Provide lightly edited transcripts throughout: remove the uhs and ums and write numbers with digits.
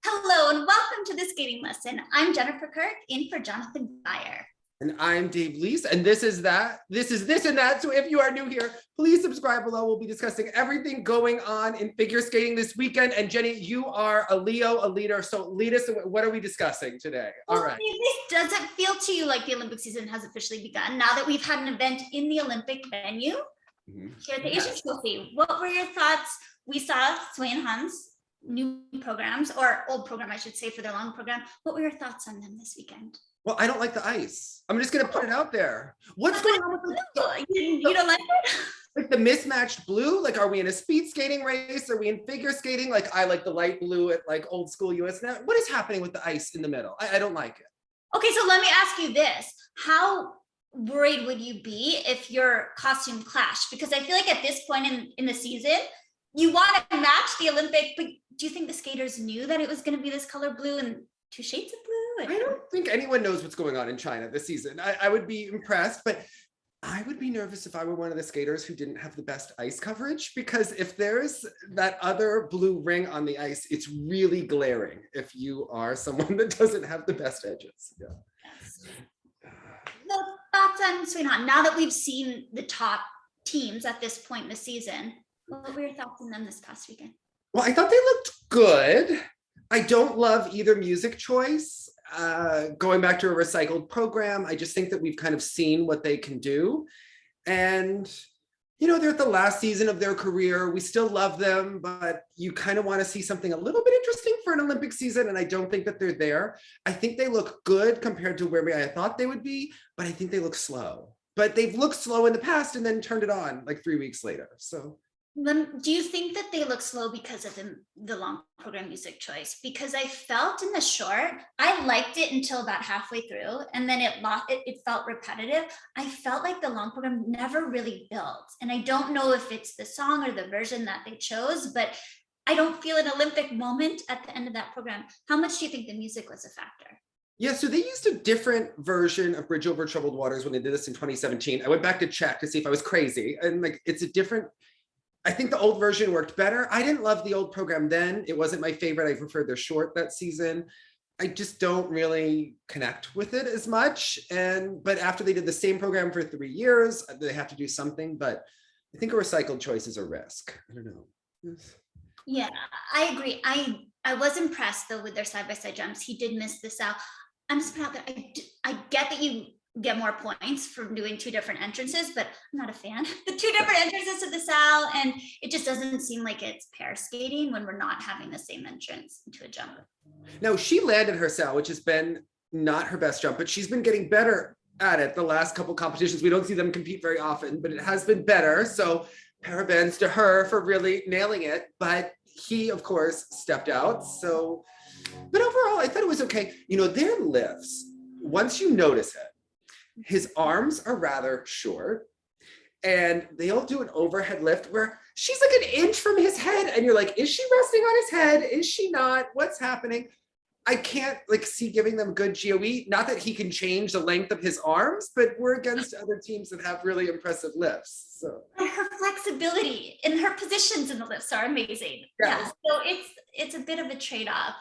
Hello and welcome to the skating lesson. I'm Jennifer Kirk, in for Jonathan Dyer. And I'm Dave Leese, and this is this and that. So if you are new here, please subscribe below. We'll be discussing everything going on in figure skating this weekend. And Jenny, you are a Leo, a leader. So lead us. What are we discussing today? Well, all right. Does it feel to you like the Olympic season has officially begun now that we've had an event in the Olympic venue here at the Asian Trophy? What were your thoughts? We saw Sui and Han's new programs, or old program, I should say, for their long program. What were your thoughts on them this weekend? Well, I don't like the ice. I'm just going to put it out there. What's going on with the You don't like it? Like the mismatched blue? Like, are we in a speed skating race? Are we in figure skating? Like, I like the light blue at like old school US now. What is happening with the ice in the middle? I don't like it. Okay, so let me ask you this. How worried would you be if your costume clashed? Because I feel like at this point in the season, you want to match the Olympic, but do you think the skaters knew that it was going to be this color blue and two shades of blue? I don't think anyone knows what's going on in China this season. I would be impressed, but I would be nervous if I were one of the skaters who didn't have the best ice coverage, because if there's that other blue ring on the ice, it's really glaring if you are someone that doesn't have the best edges. Yeah. Yes. The thoughts on Sui and Han, now that we've seen the top teams at this point in the season, what were your thoughts on them this past weekend? Well, I thought they looked good. I don't love either music choice. Going back to a recycled program, I just think that we've kind of seen what they can do. And, you know, they're at the last season of their career. We still love them, but you kind of want to see something a little bit interesting for an Olympic season. And I don't think that they're there. I think they look good compared to where I thought they would be, but I think they look slow. But they've looked slow in the past and then turned it on like 3 weeks later. So. Do you think that they look slow because of the long program music choice? Because I felt in the short, I liked it until about halfway through, and then it felt repetitive. I felt like the long program never really built. And I don't know if it's the song or the version that they chose, but I don't feel an Olympic moment at the end of that program. How much do you think the music was a factor? Yeah, so they used a different version of Bridge Over Troubled Waters when they did this in 2017. I went back to check to see if I was crazy. And like, it's a different, I think the old version worked better. I didn't love the old program then. It wasn't my favorite. I preferred their short that season. I just don't really connect with it as much. But after they did the same program for 3 years, they have to do something. But I think a recycled choice is a risk. I don't know. Yeah, I agree. I was impressed though with their side-by-side jumps. He did miss this out. I'm just putting out there. I get that you get more points from doing two different entrances, but I'm not a fan. The two different entrances to the Sal, and it just doesn't seem like it's pair skating when we're not having the same entrance into a jump. No, she landed her Sal, which has been not her best jump, but she's been getting better at it the last couple competitions. We don't see them compete very often, but it has been better. So parabens to her for really nailing it. But he, of course, stepped out. So, but overall, I thought it was okay. You know, their lifts, once you notice it, his arms are rather short, and they'll do an overhead lift where she's like an inch from his head, and you're like, is she resting on his head? Is she not? What's happening? I can't like see giving them good GOE. Not that he can change the length of his arms, but we're against other teams that have really impressive lifts. So and her flexibility and her positions in the lifts are amazing. Yes. Yeah, so it's a bit of a trade-off.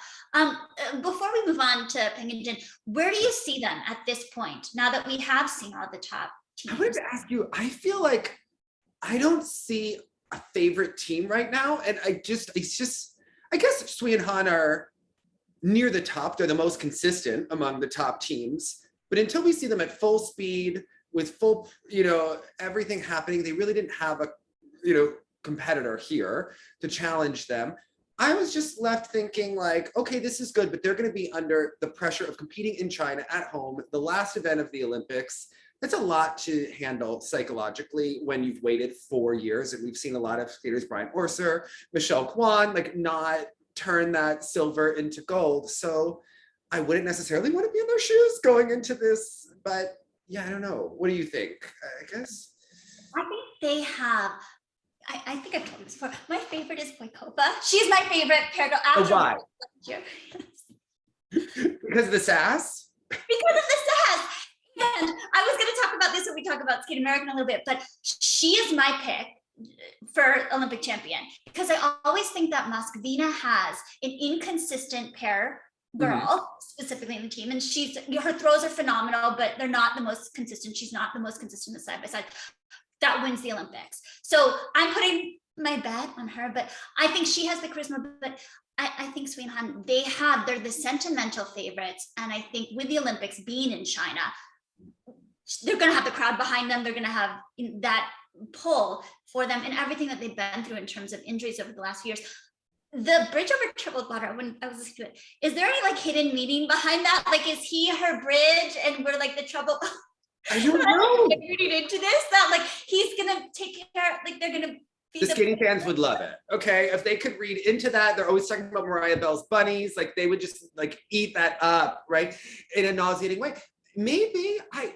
Before we move on to Peng and Jin, where do you see them at this point, now that we have seen all the top teams? I wanted to ask you, I feel like I don't see a favorite team right now. And I guess Sui and Han are near the top. They're the most consistent among the top teams. But until we see them at full speed with full, everything happening, they really didn't have a, competitor here to challenge them. I was just left thinking like, okay, this is good, but they're going to be under the pressure of competing in China at home, the last event of the Olympics. That's a lot to handle psychologically when you've waited 4 years. And we've seen a lot of skaters, Brian Orser, Michelle Kwan, like not turn that silver into gold. So I wouldn't necessarily want to be in their shoes going into this, but yeah, I don't know. What do you think? I guess. I think they have, I think I've told you this before. My favorite is Boykova. She's my favorite pair to Oh, why? Because of the sass? Because of the sass. And I was going to talk about this when we talk about Skate American a little bit, but she is my pick for Olympic champion, because I always think that Moscovina has an inconsistent pair girl, specifically in the team, and her throws are phenomenal, but they're not the most consistent. She's not the most consistent side by side. That wins the Olympics. So I'm putting my bet on her, but I think she has the charisma. But I think Sui and Han, they're the sentimental favorites, and I think with the Olympics being in China, they're going to have the crowd behind them. They're going to have that pull for them, and everything that they've been through in terms of injuries over the last few years. The bridge over triple bladder, when I was listening to it, is there any like hidden meaning behind that? Like, is he her bridge and we're like the trouble? I don't know. Reading into this, that like he's gonna take care, like they're gonna be the skating fans would love it. Okay, if they could read into that, they're always talking about Mariah Bell's bunnies, like they would just like eat that up, right? In a nauseating way. Maybe I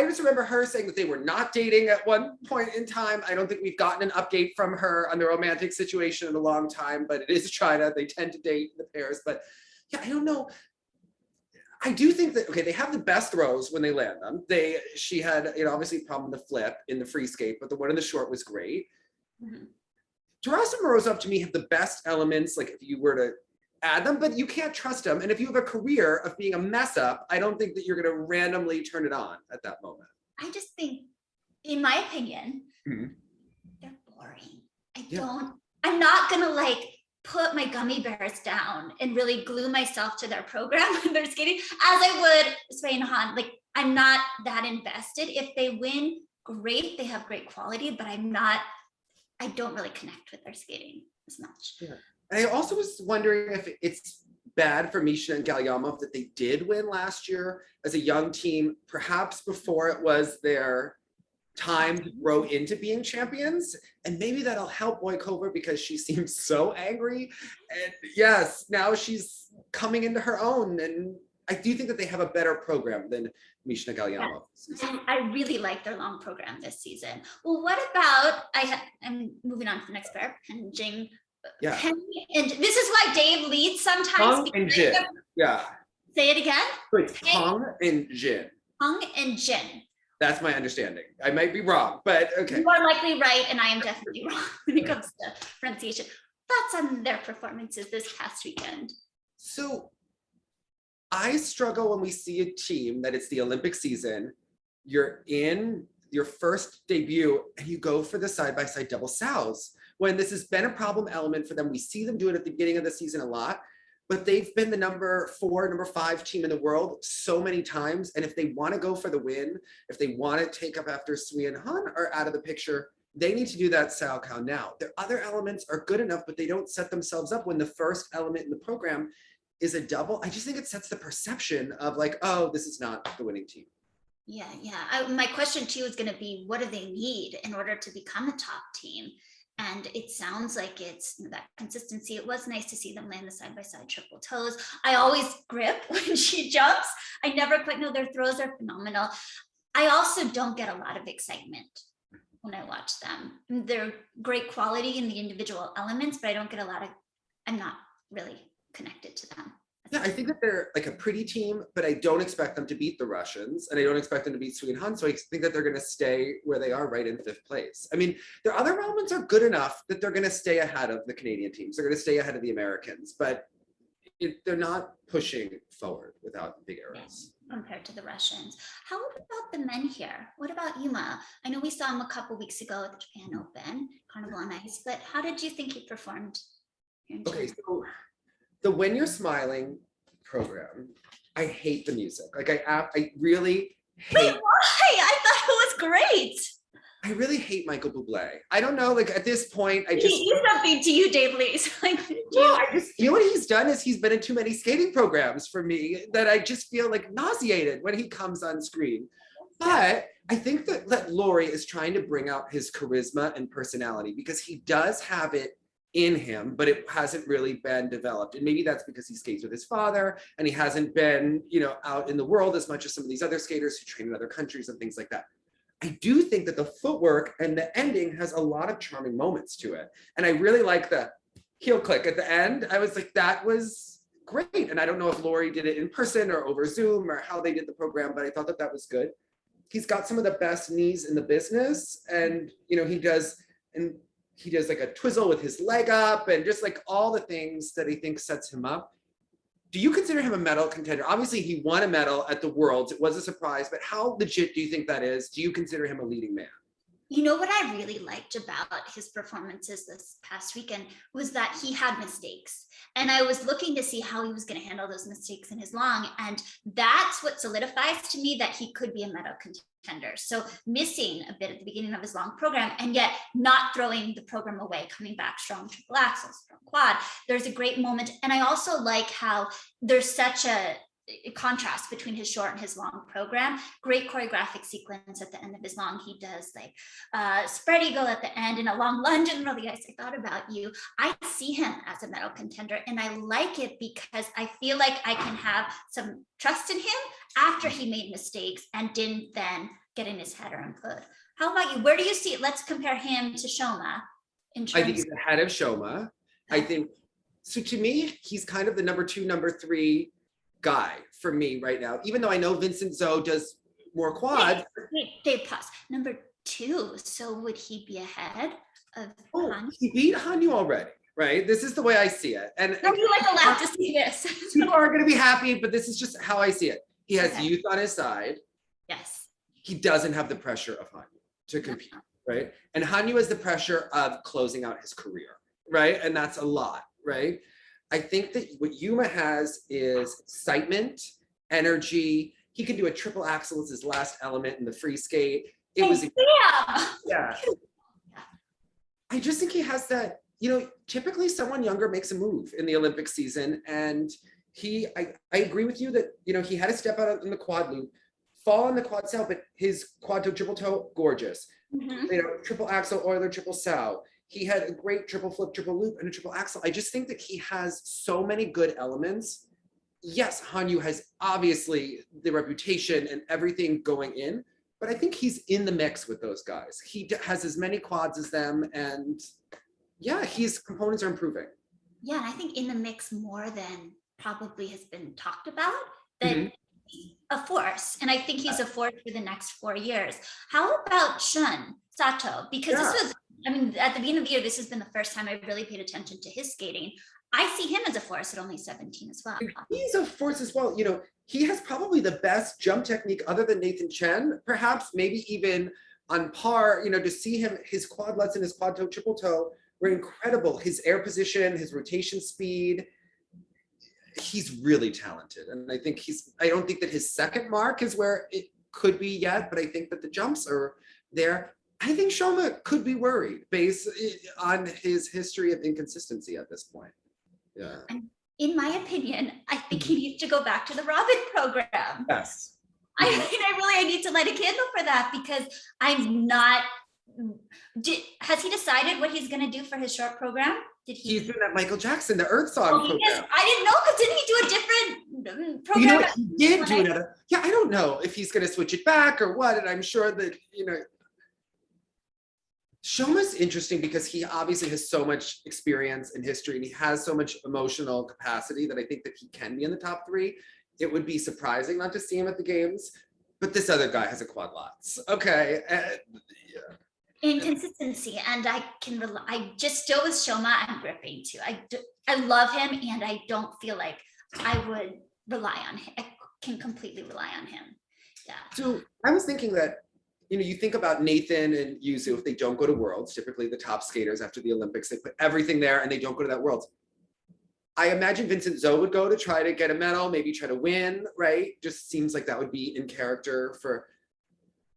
just remember her saying that they were not dating at one point in time. I don't think we've gotten an update from her on the romantic situation in a long time, but it is China. They tend to date the pairs, but yeah, I don't know. I do think that, okay, they have the best throws when they land them. She had, obviously a problem with the flip in the free skate, but the one in the short was great. Taras and Morozov to me have the best elements, like if you were to add them, but you can't trust them. And if you have a career of being a mess up, I don't think that you're going to randomly turn it on at that moment. I just think, in my opinion, they're boring. I'm not going to like put my gummy bears down and really glue myself to their program when they're skating, as I would Sui and Han. Like, I'm not that invested. If they win, great, they have great quality, but I don't really connect with their skating as much. Yeah. I also was wondering if it's bad for Misha and Kagiyama that they did win last year as a young team, perhaps before it was their time to grow into being champions. And maybe that'll help Boykova because she seems so angry. And yes, now she's coming into her own. And I do think that they have a better program than Misha and Kagiyama. Yeah. I really like their long program this season. Well, what about, I'm moving on to the next pair, Peng and Jin. Yeah. And this is why Dave leads sometimes. Peng and Jin. Yeah. Say it again. Wait, Peng and Jin. Peng and Jin. That's my understanding. I might be wrong, but okay. You are likely right, and I am definitely wrong when it comes to pronunciation. Thoughts on their performances this past weekend? So I struggle when we see a team that it's the Olympic season, you're in your first debut, and you go for the side-by-side double sows. When this has been a problem element for them, we see them do it at the beginning of the season a lot, but they've been the number 4, number 5 team in the world so many times. And if they want to go for the win, if they want to take up after Sui and Han are out of the picture, they need to do that Sao Kao now. Their other elements are good enough, but they don't set themselves up when the first element in the program is a double. I just think it sets the perception of like, oh, this is not the winning team. Yeah. My question too is going to be, what do they need in order to become a top team? And it sounds like it's that consistency. It was nice to see them land the side-by-side triple toes. I always grip when she jumps. I never quite know. Their throws are phenomenal. I also don't get a lot of excitement when I watch them. They're great quality in the individual elements, but I don't get I'm not really connected to them. Yeah, I think that they're like a pretty team, but I don't expect them to beat the Russians, and I don't expect them to beat Sui and Han, so I think that they're going to stay where they are, right in 5th place. I mean, their other elements are good enough that they're going to stay ahead of the Canadian teams. They're going to stay ahead of the Americans, but they're not pushing forward without big errors. Yeah, compared to the Russians. How about the men here? What about Yuma? I know we saw him a couple weeks ago at the Japan Open, Carnival on Ice, but how did you think he performed here in China? Okay, so the When You're Smiling program, I hate the music. Like I really hate. Wait, why? I thought it was great. I really hate Michael Bublé. I don't know, like at this point, I just— He's something to you, Dave Lee. Like, what he's done is he's been in too many skating programs for me that I just feel like nauseated when he comes on screen. But I think that Laurie is trying to bring out his charisma and personality because he does have it in him, but it hasn't really been developed. And maybe that's because he skates with his father and he hasn't been, out in the world as much as some of these other skaters who train in other countries and things like that. I do think that the footwork and the ending has a lot of charming moments to it. And I really like the heel click at the end. I was like, that was great. And I don't know if Laurie did it in person or over Zoom or how they did the program, but I thought that was good. He's got some of the best knees in the business. And, he does and he does like a twizzle with his leg up and just like all the things that I think sets him up. Do you consider him a medal contender? Obviously, he won a medal at the Worlds. It was a surprise, but how legit do you think that is? Do you consider him a leading man? You know what I really liked about his performances this past weekend was that he had mistakes. And I was looking to see how he was going to handle those mistakes in his long. And that's what solidifies to me that he could be a medal contender. So missing a bit at the beginning of his long program and yet not throwing the program away, coming back strong triple axel, strong quad. There's a great moment. And I also like how there's such a contrast between his short and his long program. Great choreographic sequence at the end of his long. He does like spread eagle at the end and a long lunge. And really, guys, I thought about you. I see him as a medal contender, and I like it because I feel like I can have some trust in him after he made mistakes and didn't then get in his head or implode. How about you? Where do you see it? Let's compare him to Shoma. I think he's ahead of Shoma. I think, so to me, he's kind of the number 2, number 3 guy for me right now, even though I know Vincent Zhou does more quads. Wait, pause. Number 2, so would he be ahead of Han? He beat Hanyu already, right? This is the way I see it. And are you like allowed to see this? People are going to be happy, but this is just how I see it. He has youth on his side. Yes. He doesn't have the pressure of Hanyu to compete, right? And Hanyu has the pressure of closing out his career, right? And that's a lot, right? I think that what Yuma has is excitement, energy. He can do a triple axel as his last element in the free skate. It was, yeah. I just think he has that, typically someone younger makes a move in the Olympic season. And I agree with you that, he had to step out in the quad loop, fall on the quad cell, but his quad toe, triple toe, gorgeous. Triple axel, Euler, triple sow. He had a great triple flip, triple loop, and a triple axel. I just think that he has so many good elements. Yes, Hanyu has obviously the reputation and everything going in, but I think he's in the mix with those guys. He has as many quads as them, and yeah, his components are improving. Yeah, and I think in the mix more than probably has been talked about, that he's a force, and I think he's a force for the next 4 years. How about Sato? Because this was, at the beginning of the year, this has been the first time I really paid attention to his skating. I see him as a force at only 17 as well. He's a force as well. He has probably the best jump technique other than Nathan Chen, perhaps maybe even on par, to see him, his quadlets and his quad toe, triple toe were incredible. His air position, his rotation speed, he's really talented. And I don't think that his second mark is where it could be yet, but I think that the jumps are there. I think Shoma could be worried based on his history of inconsistency at this point. Yeah. And in my opinion, I think he needs to go back to the Robin program. Yes. I need to light a candle for that because I'm not. Has he decided what he's going to do for his short program? He's doing that Michael Jackson, the Earth Song program. I didn't know, because didn't he do a different program? He did do another. Yeah, I don't know if he's going to switch it back or what. And I'm sure that, Shoma's interesting because he obviously has so much experience in history and he has so much emotional capacity that I think that he can be in the top 3. It would be surprising not to see him at the games, but this other guy has a quad lots. Okay. Inconsistency, and I just still with Shoma, I'm gripping too. I love him, and I don't feel like I would rely on him. I can completely rely on him. Yeah. So I was thinking that, you think about Nathan and Yuzu, if they don't go to Worlds, typically the top skaters after the Olympics, they put everything there and they don't go to that Worlds. I imagine Vincent Zhou would go to try to get a medal, maybe try to win, right? Just seems like that would be in character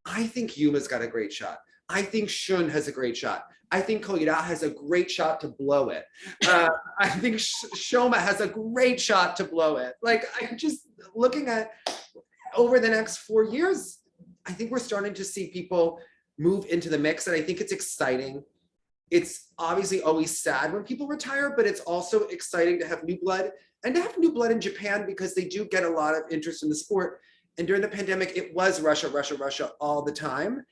I think Yuma's got a great shot. I think Shun has a great shot. I think Koira has a great shot to blow it. I think Shoma has a great shot to blow it. Like, I'm just looking at over the next 4 years, I think we're starting to see people move into the mix, and I think it's exciting. It's obviously always sad when people retire, but it's also exciting to have new blood, and to have new blood in Japan because they do get a lot of interest in the sport. And during the pandemic, it was Russia all the time.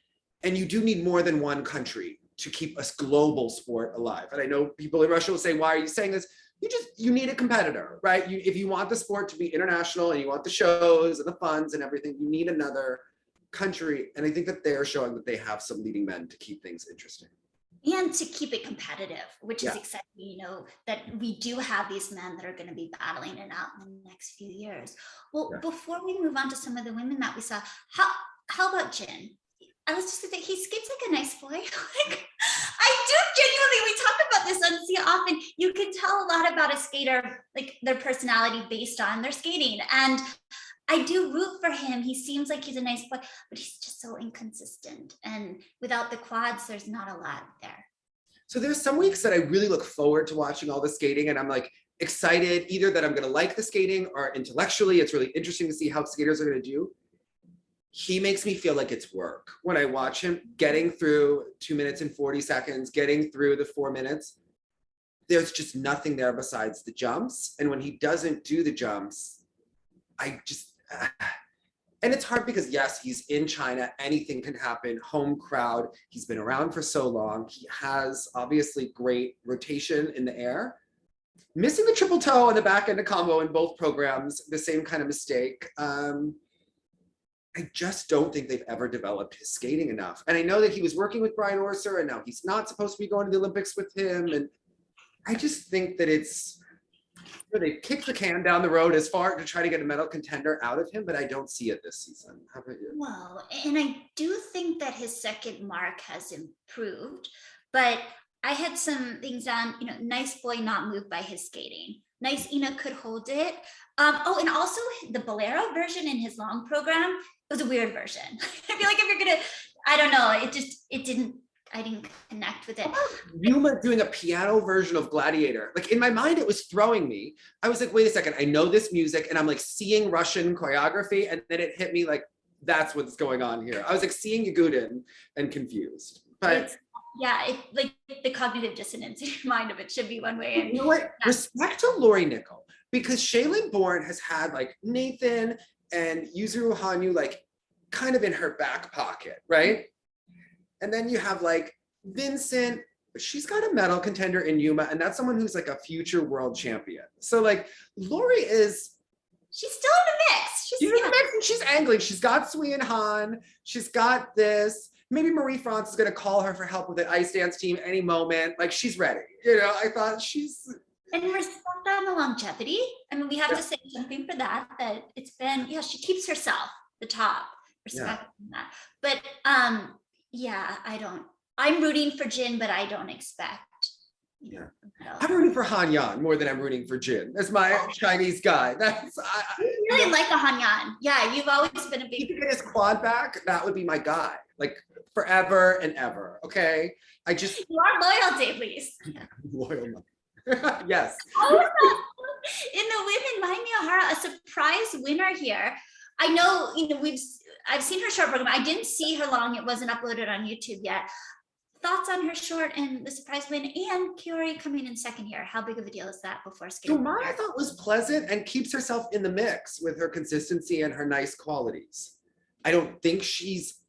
And you do need more than one country to keep a global sport alive. And I know people in Russia will say, why are you saying this? You need a competitor, right? If you want the sport to be international and you want the shows and the funds and everything, you need another country. And I think that they're showing that they have some leading men to keep things interesting. And to keep it competitive, which is Yeah. exciting, that we do have these men that are going to be battling it out in the next few years. Well, Yeah. before we move on to some of the women that we saw, how about Jin? I was just thinking, he skates like a nice boy. Like, I do genuinely, we talk about this on Sia often. You can tell a lot about a skater, like their personality based on their skating. And I do root for him. He seems like he's a nice boy, but he's just so inconsistent. And without the quads, there's not a lot there. So there's some weeks that I really look forward to watching all the skating, and I'm like excited either that I'm going to like the skating, or intellectually it's really interesting to see how skaters are going to do. He makes me feel like it's work when I watch him getting through 2 minutes and 40 seconds, getting through the 4 minutes. There's just nothing there besides the jumps. And when he doesn't do the jumps, and it's hard because yes, he's in China, anything can happen, home crowd, he's been around for so long, he has obviously great rotation in the air. Missing the triple toe on the back end of combo in both programs, the same kind of mistake. I just don't think they've ever developed his skating enough. And I know that he was working with Brian Orser, and now he's not supposed to be going to the Olympics with him. And I just think that they kicked the can down the road as far to try to get a medal contender out of him, but I don't see it this season. How about you? Well, and I do think that his second mark has improved, but I had some things on, nice boy, not moved by his skating. Nice Ina could hold it. And also the Bolero version in his long program, it was a weird version. I feel like if you're gonna, I don't know, I didn't connect with it. Yuma doing a piano version of Gladiator. Like in my mind, it was throwing me. I was like, wait a second, I know this music, and I'm like seeing Russian choreography, and then it hit me like, that's what's going on here. I was like seeing Yagudin and confused. But like the cognitive dissonance in your mind of it should be one way. And you know what? Respect to Lori Nickel, because Shailene Bourne has had like Nathan and Yuzuru Hanyu like kind of in her back pocket, right? And then you have like Vincent, she's got a medal contender in Yuma, and that's someone who's like a future world champion. So like Lori she's still in the mix. She's in the mix, and she's angling. She's got Sui and Han. She's got this. Maybe Marie France is going to call her for help with the ice dance team any moment. Like she's ready. I thought she's. And respect on the longevity. I mean, we have to say something for that it's been, she keeps herself the top. Respect on that. But I'm rooting for Jin, but I don't expect. I'm rooting for Han Yan more than I'm rooting for Jin. That's my Chinese guy. I really like a Han Yan. Yeah, you've always been a big. If he could get his quad back, that would be my guy. Like forever and ever. Okay. You are loyal, Dave, please. Loyal. Yes. In the women, Mai Mihara, a surprise winner here. I know, I've seen her short program. I didn't see her long. It wasn't uploaded on YouTube yet. Thoughts on her short and the surprise win, and Kaori coming in second here. How big of a deal is that before skating? So Mai, I thought, was pleasant and keeps herself in the mix with her consistency and her nice qualities. I don't think she's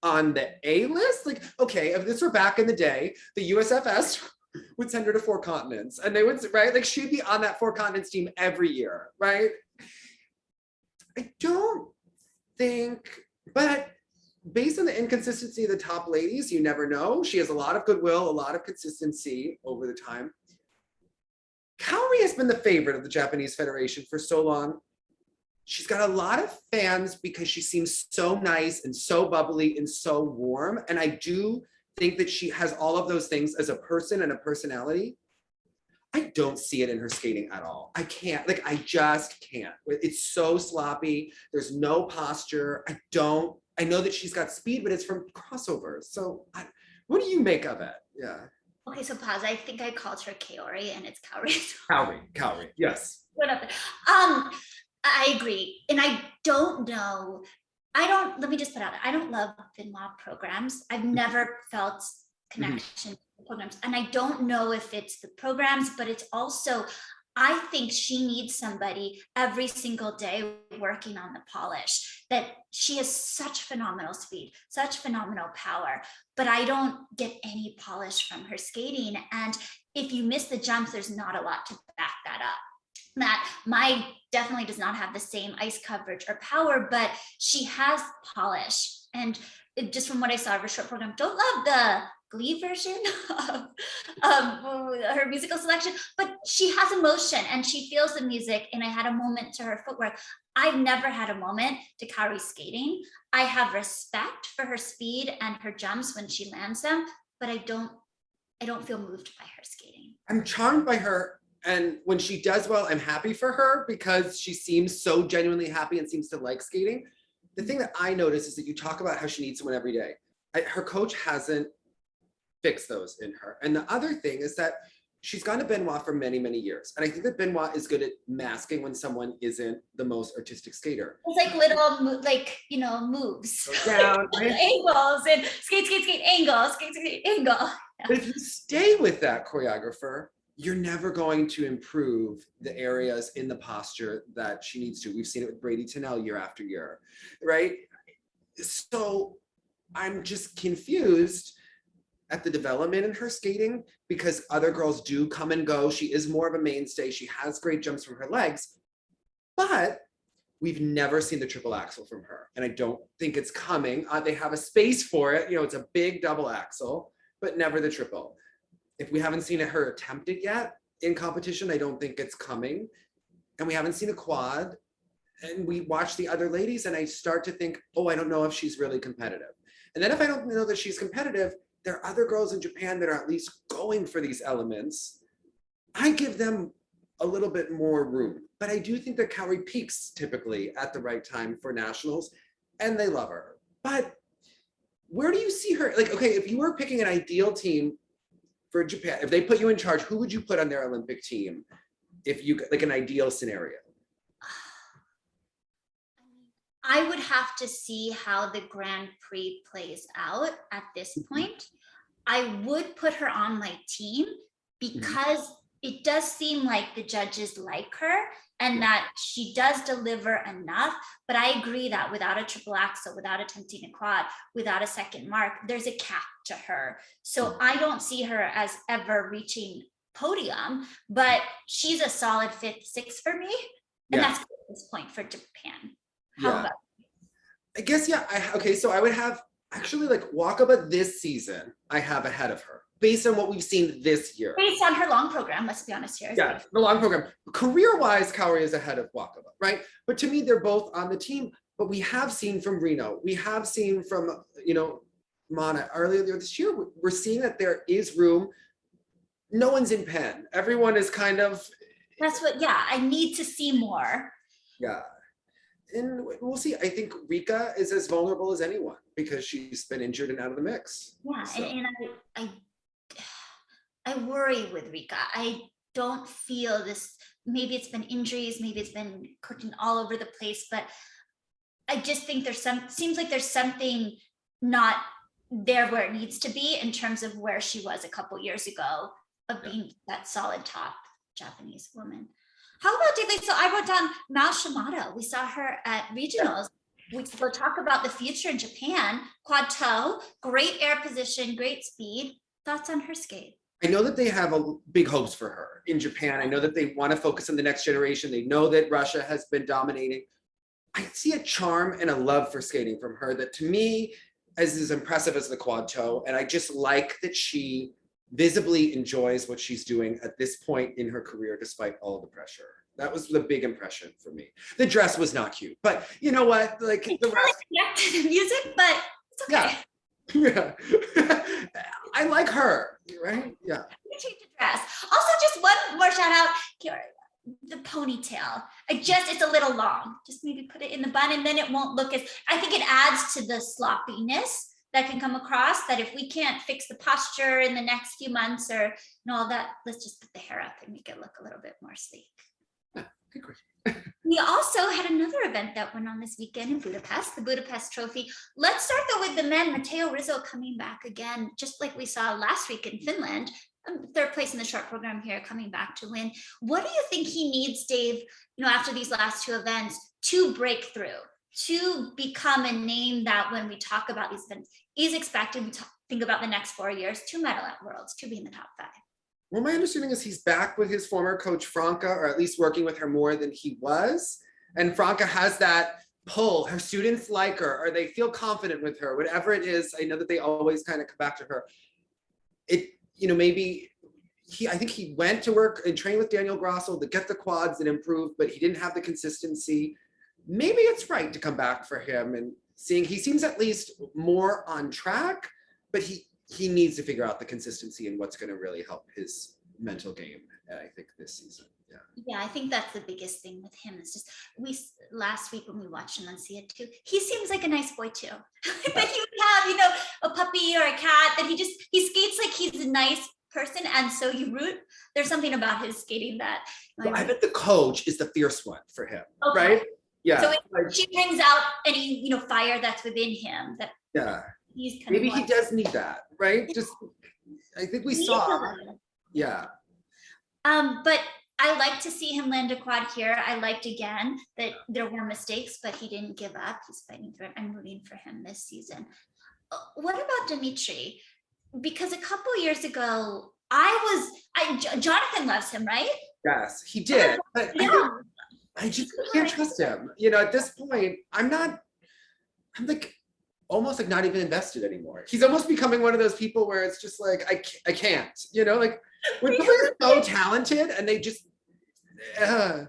on the A list. Like, okay, if this were back in the day, the USFS would send her to 4 continents, and they would, right? Like she'd be on that 4 continents team every year, right? I don't think, but based on the inconsistency of the top ladies, you never know. She has a lot of goodwill, a lot of consistency over the time. Kaori has been the favorite of the Japanese Federation for so long. She's got a lot of fans because she seems so nice and so bubbly and so warm. And I do think that she has all of those things as a person and a personality. I don't see it in her skating at all. I can't, I just can't. It's so sloppy. There's no posture. I know that she's got speed, but it's from crossovers. So what do you make of it? Yeah. Okay, so pause. I think I called her Kaori, and it's Kaori. Kaori, yes. Whatever. I agree. And I don't know. Let me just put out, I don't love Finlaw programs. I've never felt connection to the programs. And I don't know if it's the programs, but it's also, I think she needs somebody every single day working on the polish, that she has such phenomenal speed, such phenomenal power, but I don't get any polish from her skating. And if you miss the jumps, there's not a lot to back that up. That Mai definitely does not have the same ice coverage or power, but she has polish. And just from what I saw of her short program, don't love the Glee version of her musical selection, but she has emotion and she feels the music. And I had a moment to her footwork. I've never had a moment to Kaori's skating. I have respect for her speed and her jumps when she lands them, but I don't feel moved by her skating. I'm charmed by her. And when she does well, I'm happy for her because she seems so genuinely happy and seems to like skating. The thing that I notice is that you talk about how she needs someone every day. Her coach hasn't fixed those in her. And the other thing is that she's gone to Benoit for many, many years. And I think that Benoit is good at masking when someone isn't the most artistic skater. It's like little, moves. Go down, right? Angles and skate, angle, skate, angle. Yeah. But if you stay with that choreographer, you're never going to improve the areas in the posture that she needs to. We've seen it with Brady Tennell year after year, right? So I'm just confused at the development in her skating because other girls do come and go. She is more of a mainstay. She has great jumps from her legs, but we've never seen the triple axel from her. And I don't think it's coming. They have a space for it. It's a big double axel, but never the triple. If we haven't seen her attempt it yet in competition, I don't think it's coming. And we haven't seen a quad. And we watch the other ladies and I start to think, oh, I don't know if she's really competitive. And then if I don't know that she's competitive, there are other girls in Japan that are at least going for these elements. I give them a little bit more room. But I do think that Kaori peaks typically at the right time for nationals and they love her. But where do you see her? Like, okay, if you were picking an ideal team for Japan, if they put you in charge, who would you put on their Olympic team? If you, like an ideal scenario. I would have to see how the Grand Prix plays out at this point. I would put her on my team because it does seem like the judges like her and that she does deliver enough. But I agree that without a triple axel, without attempting a quad, without a second mark, there's a cap to her. So I don't see her as ever reaching podium, but she's a solid 5th, 6th for me. And that's at this point for Japan. How about you? I guess, okay, so I would have actually like Wakaba this season, I have ahead of her based on what we've seen this year. Based on her long program, let's be honest here. Yeah, the long program. Career-wise, Kaori is ahead of Wakaba, right? But to me, they're both on the team. But we have seen from Reno, we have seen from, Mana earlier this year, we're seeing that there is room. No one's in pen. Everyone is kind of. That's what, I need to see more. Yeah. And we'll see. I think Rika is as vulnerable as anyone because she's been injured and out of the mix. Yeah, so. and I worry with Rika. I don't feel this. Maybe it's been injuries, maybe it's been cooking all over the place, but I just think seems like there's something not there where it needs to be in terms of where she was a couple years ago of being that solid top Japanese woman. How about Dave? So I wrote down Mao Shimada. We saw her at regionals. We'll talk about the future in Japan. Quad toe, great air position, great speed. Thoughts on her skate? I know that they have big hopes for her in Japan. I know that they want to focus on the next generation. They know that Russia has been dominating. I see a charm and a love for skating from her that to me is as impressive as the quad toe. And I just like that she visibly enjoys what she's doing at this point in her career, despite all the pressure. That was the big impression for me. The dress was not cute, but you know what? Like the rest. Connected to the music, but it's okay. Yeah. I like her, right? Yeah. Change the dress. Also, just one more shout out, the ponytail. It's a little long. Just maybe put it in the bun and then it won't look as, I think it adds to the sloppiness that can come across, that if we can't fix the posture in the next few months or all that, let's just put the hair up and make it look a little bit more sleek. We also had another event that went on this weekend in Budapest, the Budapest Trophy. Let's start though with the men. Matteo Rizzo coming back again, just like we saw last week in Finland. 3rd place in the short program here, coming back to win. What do you think he needs, Dave, after these last 2 events to break through, to become a name that when we talk about these events is expected, we think about the next 4 years, to medal at Worlds, to be in the top 5? Well, my understanding is he's back with his former coach, Franca, or at least working with her more than he was. And Franca has that pull. Her students like her, or they feel confident with her, whatever it is. I know that they always kind of come back to her. maybe I think he went to work and train with Daniel Grosso to get the quads and improve, but he didn't have the consistency. Maybe it's right to come back for him, and seeing he seems at least more on track, but he needs to figure out the consistency and what's going to really help his mental game, I think, this season. Yeah, I think that's the biggest thing with him. It's just last week when we watched him on See It Too, he seems like a nice boy too. That he would have, a puppy or a cat, that he skates like he's a nice person, and so you root. There's something about his skating that I bet the coach is the fierce one for him, okay. Right? Yeah. So she brings out any fire that's within him. That he's kind maybe of he does need that, right? Just I think we saw. Yeah. But I like to see him land a quad here. I liked again that there were mistakes, but he didn't give up. He's fighting through it. I'm rooting for him this season. What about Dimitri? Because a couple years ago, Jonathan loves him, right? Yes, he did. But I just can't trust him. At this point, I'm like almost like not even invested anymore. He's almost becoming one of those people where it's just like, I can't, like when somebody's so talented and they just, That's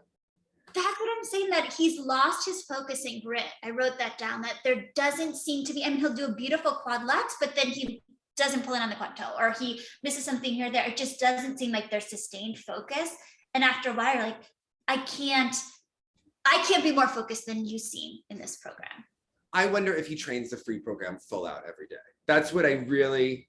what I'm saying, that he's lost his focus and grit. I wrote that down, that there doesn't seem to be, he'll do a beautiful quad lux, but then he doesn't pull in on the quad toe, or he misses something here or there. It just doesn't seem like there's sustained focus. And after a while, you're like, I can't be more focused than you seem in this program. I wonder if he trains the free program full out every day. That's what I really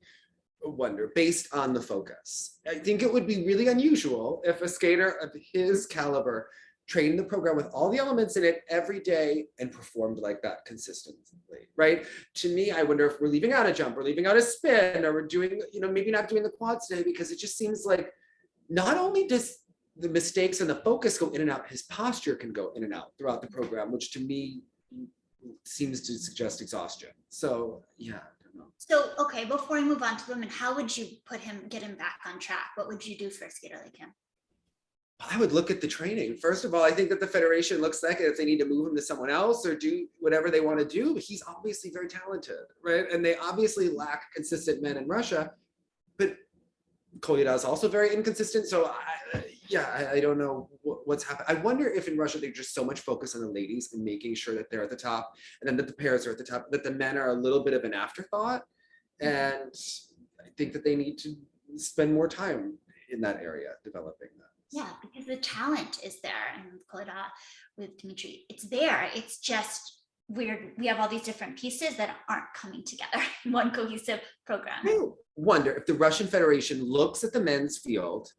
wonder, based on the focus. I think it would be really unusual if a skater of his caliber trained the program with all the elements in it every day and performed like that consistently, right? To me, I wonder if we're leaving out a jump, or leaving out a spin, or we're doing, maybe not doing the quads today, because it just seems like not only does the mistakes and the focus go in and out, his posture can go in and out throughout the program, which to me seems to suggest exhaustion. So yeah, I don't know. So, okay, before we move on to women, how would you get him back on track? What would you do for a skater like him? I would look at the training. First of all, I think that the federation looks like it, if they need to move him to someone else or do whatever they want to do. He's obviously very talented, right? And they obviously lack consistent men in Russia, but Kolyada is also very inconsistent. So I don't know what's happened. I wonder if in Russia they're just so much focus on the ladies and making sure that they're at the top, and then that the pairs are at the top, that the men are a little bit of an afterthought. And I think that they need to spend more time in that area developing that. Yeah, because the talent is there, and Kolyada with Dimitri, it's there. It's just weird. We have all these different pieces that aren't coming together in one cohesive program. I wonder if the Russian Federation looks at the men's field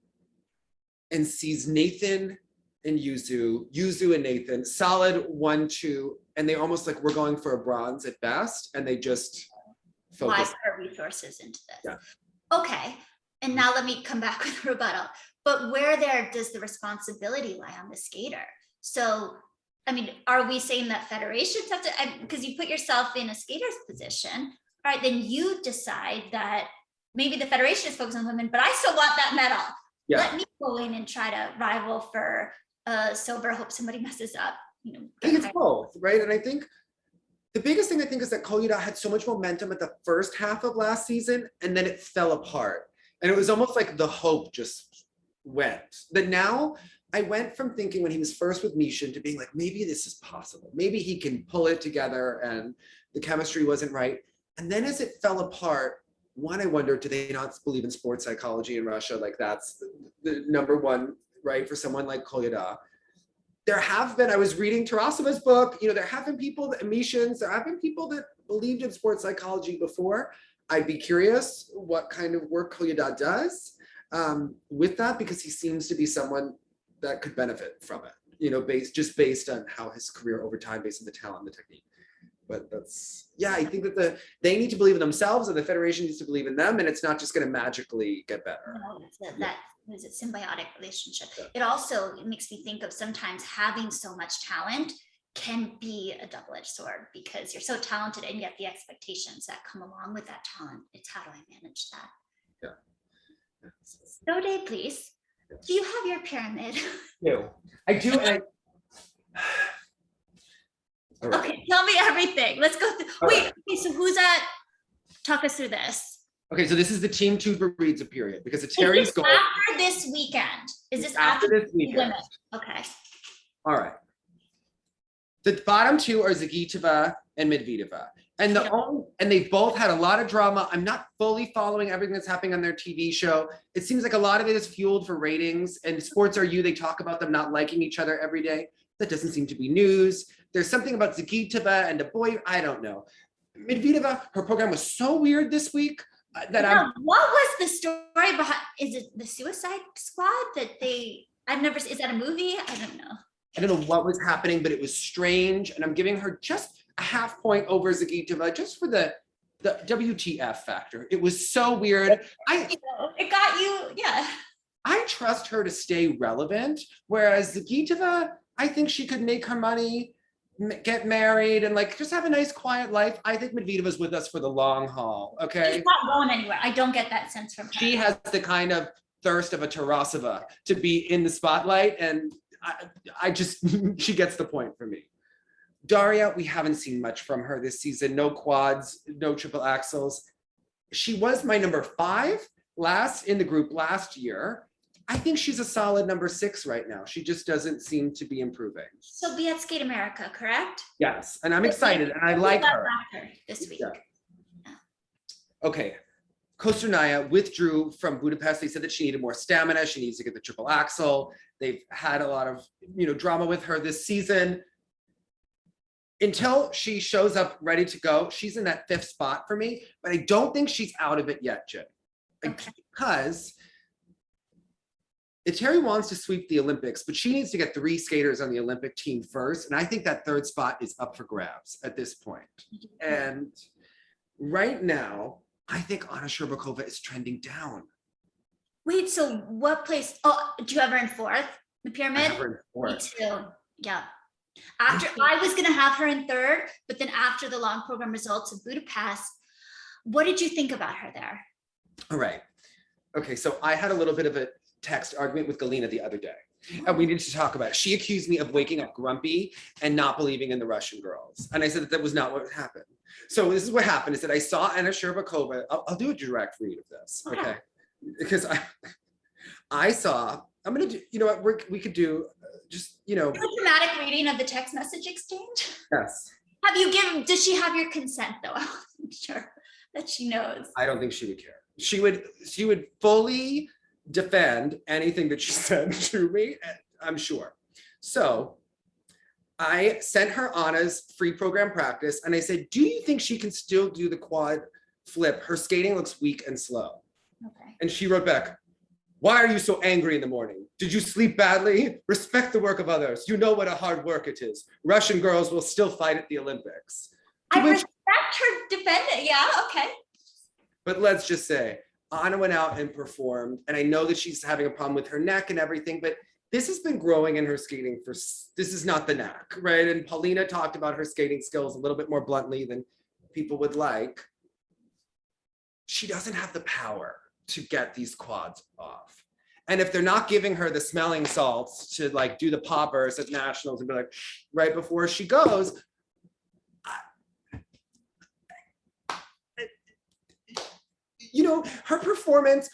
and sees Nathan and Yuzu and Nathan, solid 1-2, and they almost like, we're going for a bronze at best, and they just focus. Why put resources into this? Yeah. Okay, and now let me come back with a rebuttal. But where does the responsibility lie on the skater? So, are we saying that federations have to, because you put yourself in a skater's position, all right, then you decide that maybe the federation is focused on women, but I still want that medal. Yeah. Let me go in and try to rival for silver, hope somebody messes up. I think it's both, right? And I think the biggest thing is that Kolyada had so much momentum at the first half of last season, and then it fell apart. And it was almost like the hope just went. But now I went from thinking when he was first with Mishin to being like, maybe this is possible. Maybe he can pull it together, and the chemistry wasn't right. And then as it fell apart, I wonder, do they not believe in sports psychology in Russia? Like that's the number one, right? For someone like Kolyada. There have been, I was reading Tarasova's book, there have been people, Mishins, there have been people that believed in sports psychology before. I'd be curious what kind of work Kolyada does with that, because he seems to be someone that could benefit from it, based on how his career over time, based on the talent and the technique. But I think that they need to believe in themselves, and the federation needs to believe in them, and it's not just going to magically get better. No, that is a symbiotic relationship. Yeah. It also makes me think of sometimes having so much talent can be a double-edged sword, because you're so talented and yet the expectations that come along with that talent. It's how do I manage that? Yeah. So Dave, please. Yeah. Do you have your pyramid? No, I do. Right. Okay, tell me everything. Let's go through. Wait, okay, so who's at? Talk us through this. Okay, so this is the team Tutberidze period because the Is Terry's this goal. after this weekend? Is this After this weekend. women? Okay. All right. The bottom two are Zagitova and Medvedeva. And they both had a lot of drama. I'm not fully following everything that's happening on their TV show. It seems like a lot of it is fueled for ratings. And Sports Are You, they talk about them not liking each other every day. That doesn't seem to be news. There's something about Zagitova and the boy, I don't know. Medvedeva, her program was so weird this week that what was the story behind? Is it the Suicide Squad that I've never seen? Is that a movie? I don't know. I don't know what was happening, but it was strange. And I'm giving her just a half point over Zagitova just for the WTF factor. It was so weird. It got you, yeah. I trust her to stay relevant, whereas Zagitova, I think she could make her money, get married, and like just have a nice quiet life. I think Medvedeva's with us for the long haul. Okay, she's not going anywhere. I don't get that sense from her. She has the kind of thirst of a Tarasova to be in the spotlight, and I just she gets the point for me. Daria, we haven't seen much from her this season. No quads, no triple axels. She was my number 5 last in the group last year. I think she's a solid number 6 right now. She just doesn't seem to be improving. She'll be at Skate America, correct? Yes, and I'm excited, and I like her. This week. Yeah. Okay, Kosternaya withdrew from Budapest. They said that she needed more stamina. She needs to get the triple axel. They've had a lot of drama with her this season. Until she shows up ready to go, she's in that 5th spot for me, but I don't think she's out of it yet, Jen. Okay. Because Terry wants to sweep the Olympics, but she needs to get 3 skaters on the Olympic team first. And I think that 3rd spot is up for grabs at this point. And right now, I think Anna Shcherbakova is trending down. Wait, so what place? Oh, do you have her in 4th? The pyramid? I have her in 4th. Me too. Yeah. I was gonna have her in 3rd, but then after the long program results of Budapest, what did you think about her there? All right. Okay, so I had a little bit of a text argument with Galina the other day, and we needed to talk about it. She accused me of waking up grumpy and not believing in the Russian girls. And I said that was not what happened. So this is what happened, is that I saw Anna Shcherbakova. I'll do a direct read of this, okay? Because I saw, I'm gonna do, you know what, we could do just, a dramatic reading of the text message exchange? Yes. Does she have your consent though? I wasn't sure that she knows. I don't think she would care. She would fully defend anything that she said to me, I'm sure. So I sent her Anna's free program practice and I said, do you think she can still do the quad flip? Her skating looks weak and slow. Okay. And she wrote back, why are you so angry in the morning? Did you sleep badly? Respect the work of others. You know what a hard work it is. Russian girls will still fight at the Olympics. I respect her defending. Yeah, okay. But let's just say, Anna went out and performed, and I know that she's having a problem with her neck and everything, but this has been growing in her skating this is not the neck, right? And Paulina talked about her skating skills a little bit more bluntly than people would like. She doesn't have the power to get these quads off. And if they're not giving her the smelling salts to like do the poppers at nationals and be like, right before she goes, her performance,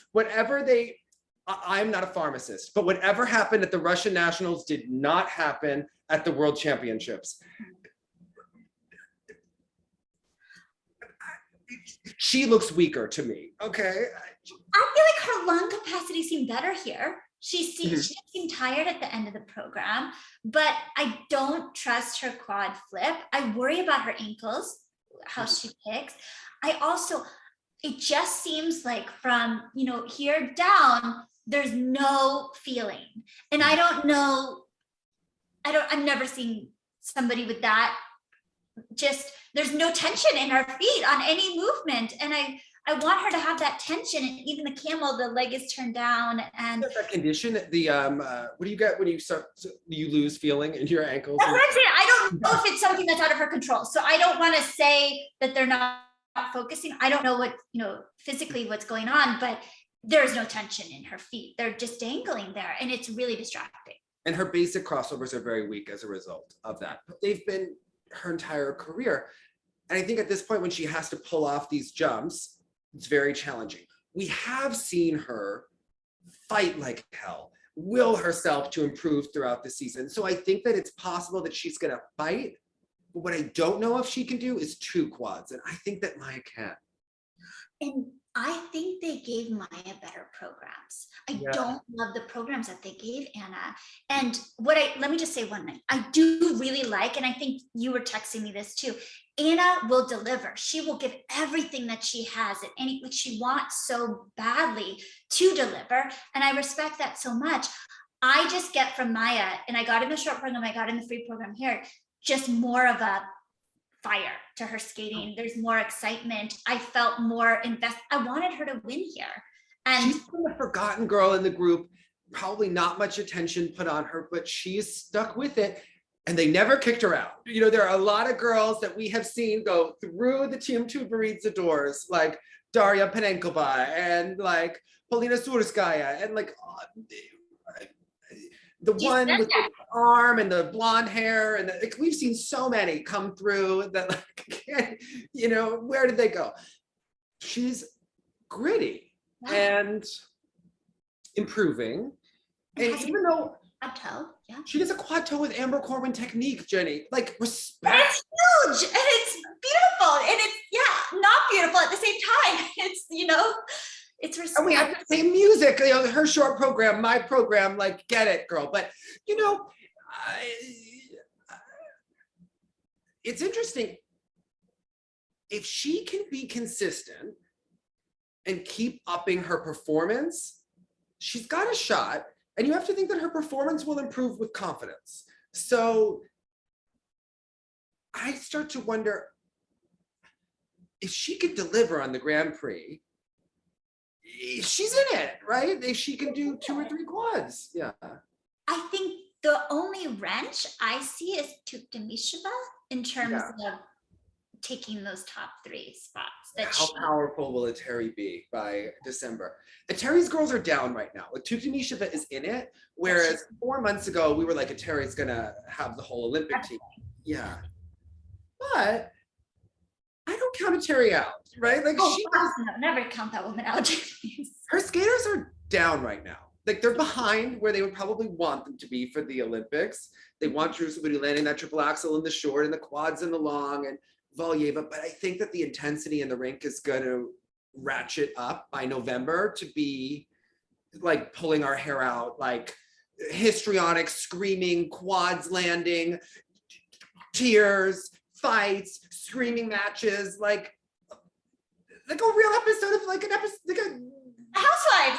I'm not a pharmacist, but whatever happened at the Russian nationals did not happen at the world championships. She looks weaker to me, okay? I feel like her lung capacity seemed better here. She seemed tired at the end of the program, but I don't trust her quad flip. I worry about her ankles, how she kicks. It just seems like from, here down, there's no feeling. And I don't know, I've never seen somebody with that. Just, there's no tension in her feet on any movement. And I want her to have that tension. And even the camel, the leg is turned down. And that condition, what do you get when you lose feeling in your ankles? That's what I'm saying. I don't know if it's something that's out of her control. So I don't want to say that they're not focusing. I don't know what, physically what's going on, but there's no tension in her feet. They're just dangling there and it's really distracting. And her basic crossovers are very weak as a result of that. But they've been her entire career. And I think at this point when she has to pull off these jumps, It's very challenging. We have seen her fight like hell, will herself to improve throughout the season. So I think that it's possible that she's going to fight. But what I don't know if she can do is 2 quads. And I think that Maya can. And I think they gave Maya better programs. I don't love the programs that they gave Anna. And let me just say one thing. I do really like, and I think you were texting me this too, Anna will deliver. She will give everything that she has at like she wants so badly to deliver. And I respect that so much. I just get from Maya, and I got in the short program, I got in the free program here, just more of a fire to her skating. There's more excitement. I felt more invested. I wanted her to win here. And she's been the forgotten girl in the group, probably not much attention put on her, but she's stuck with it. And they never kicked her out. You know, there are a lot of girls that we have seen go through the Team Tutberidze doors, like Daria Panenkova and like Polina Surskaya and like the one with the arm and the blonde hair, and like, we've seen so many come through that, like, you know, where did they go? She's gritty and improving. And even though she does a quad toe with Amber Corwin technique, Jenny, like respect. It's huge and it's beautiful and it's not beautiful at the same time. It's, you know, it's respect. And we have the same music, you know, her short program, my program, like, get it, girl. But, you know, it's interesting. If she can be consistent and keep upping her performance, she's got a shot. And you have to think that her performance will improve with confidence. So I start to wonder if she could deliver on the Grand Prix. She's in it, right? If she can do 2 or 3 quads. Yeah. I think the only wrench I see is Tutberidze in terms of taking those top 3 spots. How powerful will Eteri be by December? Eteri's girls are down right now. Like, Tutberidze is in it, whereas 4 months ago we were like, Eteri's gonna have the whole Olympic team. Yeah, but I don't count Eteri out, right? Like, never count that woman out. Her skaters are down right now. Like, they're behind where they would probably want them to be for the Olympics. They want Jerusalem to be landing that triple axel in the short and the quads in the long and Valyeva, but I think that the intensity in the rink is going to ratchet up by November to be like pulling our hair out, like histrionic, screaming, quads landing, tears, fights, screaming matches, like a real episode of like a Housewives.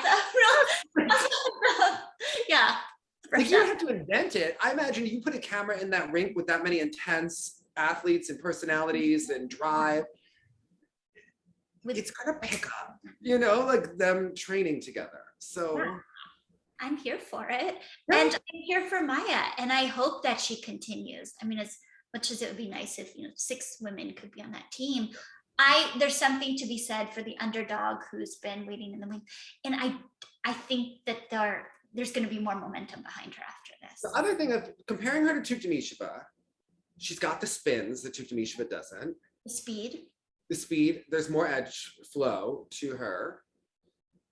Yeah. Like, you don't have to invent it. I imagine you put a camera in that rink with that many intense athletes and personalities and drive, it's gonna pick up, you know, like them training together. So I'm here for it. And I'm here for Maya, and I hope that she continues. I mean, as much as it would be nice if, you know, 6 women could be on that team, there's something to be said for the underdog who's been waiting in the wings. And I think that there's going to be more momentum behind her after this. The other thing of comparing her to Tutberidze, she's got the spins that Tutberidze doesn't. The speed, there's more edge flow to her.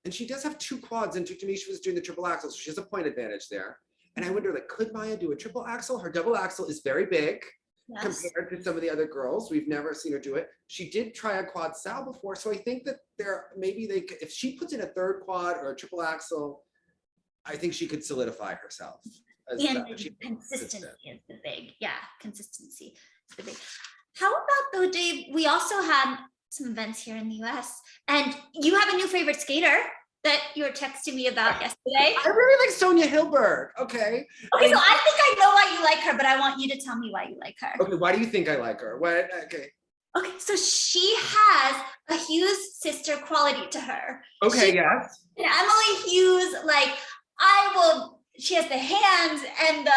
And she does have 2 quads, and Tutberidze was doing the triple axel, so she has a point advantage there. And I wonder, like, could Maya do a triple axel? Her double axel is very big compared to some of the other girls. We've never seen her do it. She did try a quad sal before, so I think that if she puts in a 3rd quad or a triple axel, I think she could solidify herself. And consistency is the big, consistency is the big. How about though, Dave, we also had some events here in the US, and you have a new favorite skater that you were texting me about yesterday. I really like Sonia Hilberg. Okay, so I think I know why you like her, but I want you to tell me why you like her. Okay, why do you think I like her? What? Okay, so she has a Hughes sister quality to her. Okay, yes. And Emily Hughes, like, she has the hands and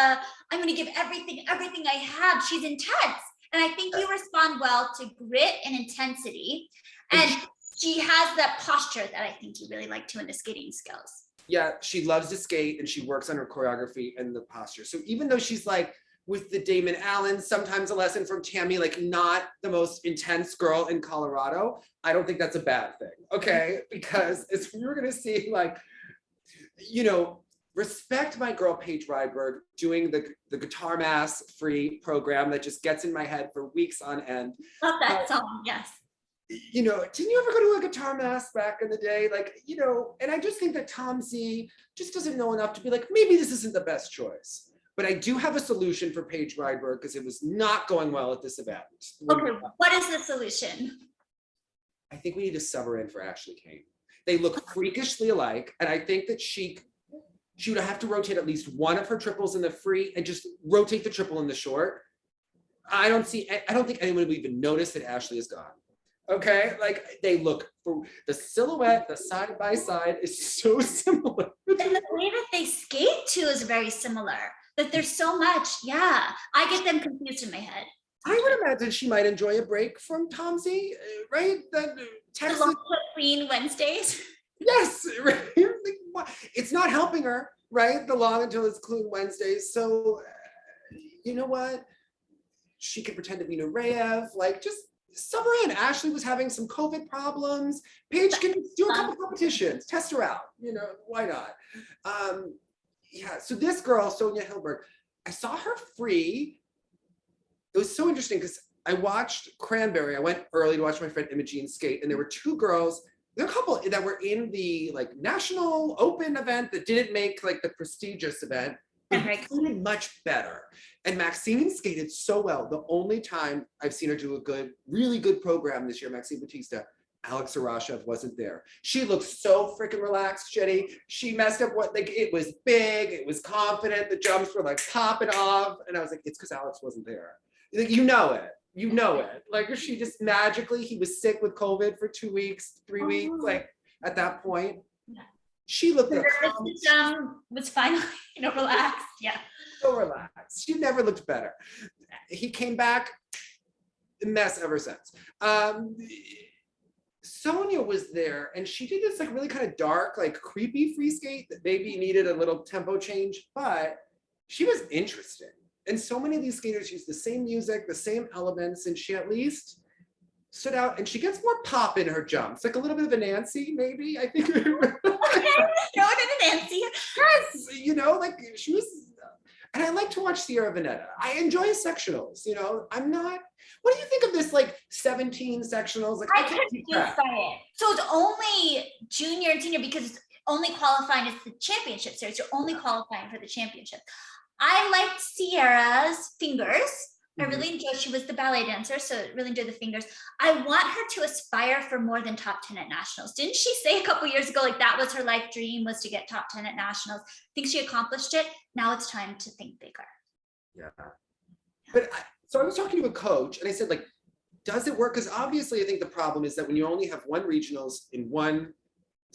I'm going to give everything I have. She's intense. And I think you respond well to grit and intensity. And she has that posture that I think you really like too in the skating skills. Yeah, she loves to skate and she works on her choreography and the posture. So even though she's like with the Damon Allen, sometimes a lesson from Tammy, like not the most intense girl in Colorado. I don't think that's a bad thing, okay? Because as we were gonna see, like, you know, respect my girl Paige Ryberg doing the Guitar Mass free program that just gets in my head for weeks on end. Love that song, yes. You know, didn't you ever go to a guitar mass back in the day? Like, you know, and I just think that Tom Z just doesn't know enough to be like, maybe this isn't the best choice. But I do have a solution for Paige Ryberg because it was not going well at this event. Okay, what is the solution? I think we need to sub her in for Ashley Kane. They look freakishly alike, and I think that she would have to rotate at least one of her triples in the free and just rotate the triple in the short. I don't think anyone would even notice that Ashley is gone. Okay, like they look, for the silhouette, the side by side is so similar. And the way that they skate too is very similar. Like there's so much, yeah. I get them confused in my head. I would imagine she might enjoy a break from Tom Z, right? That Texas. The long clean Wednesdays. Yes, right. Like, it's not helping her, right? The long until it's clean Wednesdays. So, you know what? She could pretend to be Nureyev, like just sub her in. Ashley was having some COVID problems. Paige can do a couple competitions, test her out. You know, why not? Yeah, so this girl, Sonia Hilberg, I saw her free. It was so interesting because I watched Cranberry. I went early to watch my friend Imogene skate, and there were two girls, there were a couple that were in the like national open event that didn't make like the prestigious event, but skated much better. And Maxine skated so well. The only time I've seen her do a good, really good program this year, Maxine Batista, Alex Arashev wasn't there. She looked so freaking relaxed, Jenny. She messed up what, like, it was big, it was confident, the jumps were like popping off. And I was like, it's because Alex wasn't there. Like, you know it. Like, she just magically, he was sick with COVID for 2 weeks, 3 weeks, like at that point. She looked the nervous system was finally, relaxed. Yeah. So relaxed. She never looked better. He came back, a mess ever since. Sonia was there and she did this like really kind of dark, like creepy free skate that maybe needed a little tempo change, but she was interesting. And so many of these skaters use the same music, the same elements, and she at least stood out, and she gets more pop in her jumps, like a little bit of a Nancy, maybe, I think. Okay, throw it in Nancy. Yes, like she was, and I like to watch Sierra Veneta. I enjoy sectionals, I'm not, what do you think of this like 17 sectionals? Like, I can't confused by it. So it's only junior and senior because it's only qualifying as the championship series. You're only qualifying for the championship. I liked Sierra's fingers. I really enjoyed, she was the ballet dancer, so really enjoyed the fingers. I want her to aspire for more than top 10 at nationals. Didn't she say a couple years ago, like that was her life dream, was to get top 10 at nationals? I think she accomplished it. Now it's time to think bigger. Yeah. But so I was talking to a coach and I said, like, does it work? Because obviously I think the problem is that when you only have one regionals in one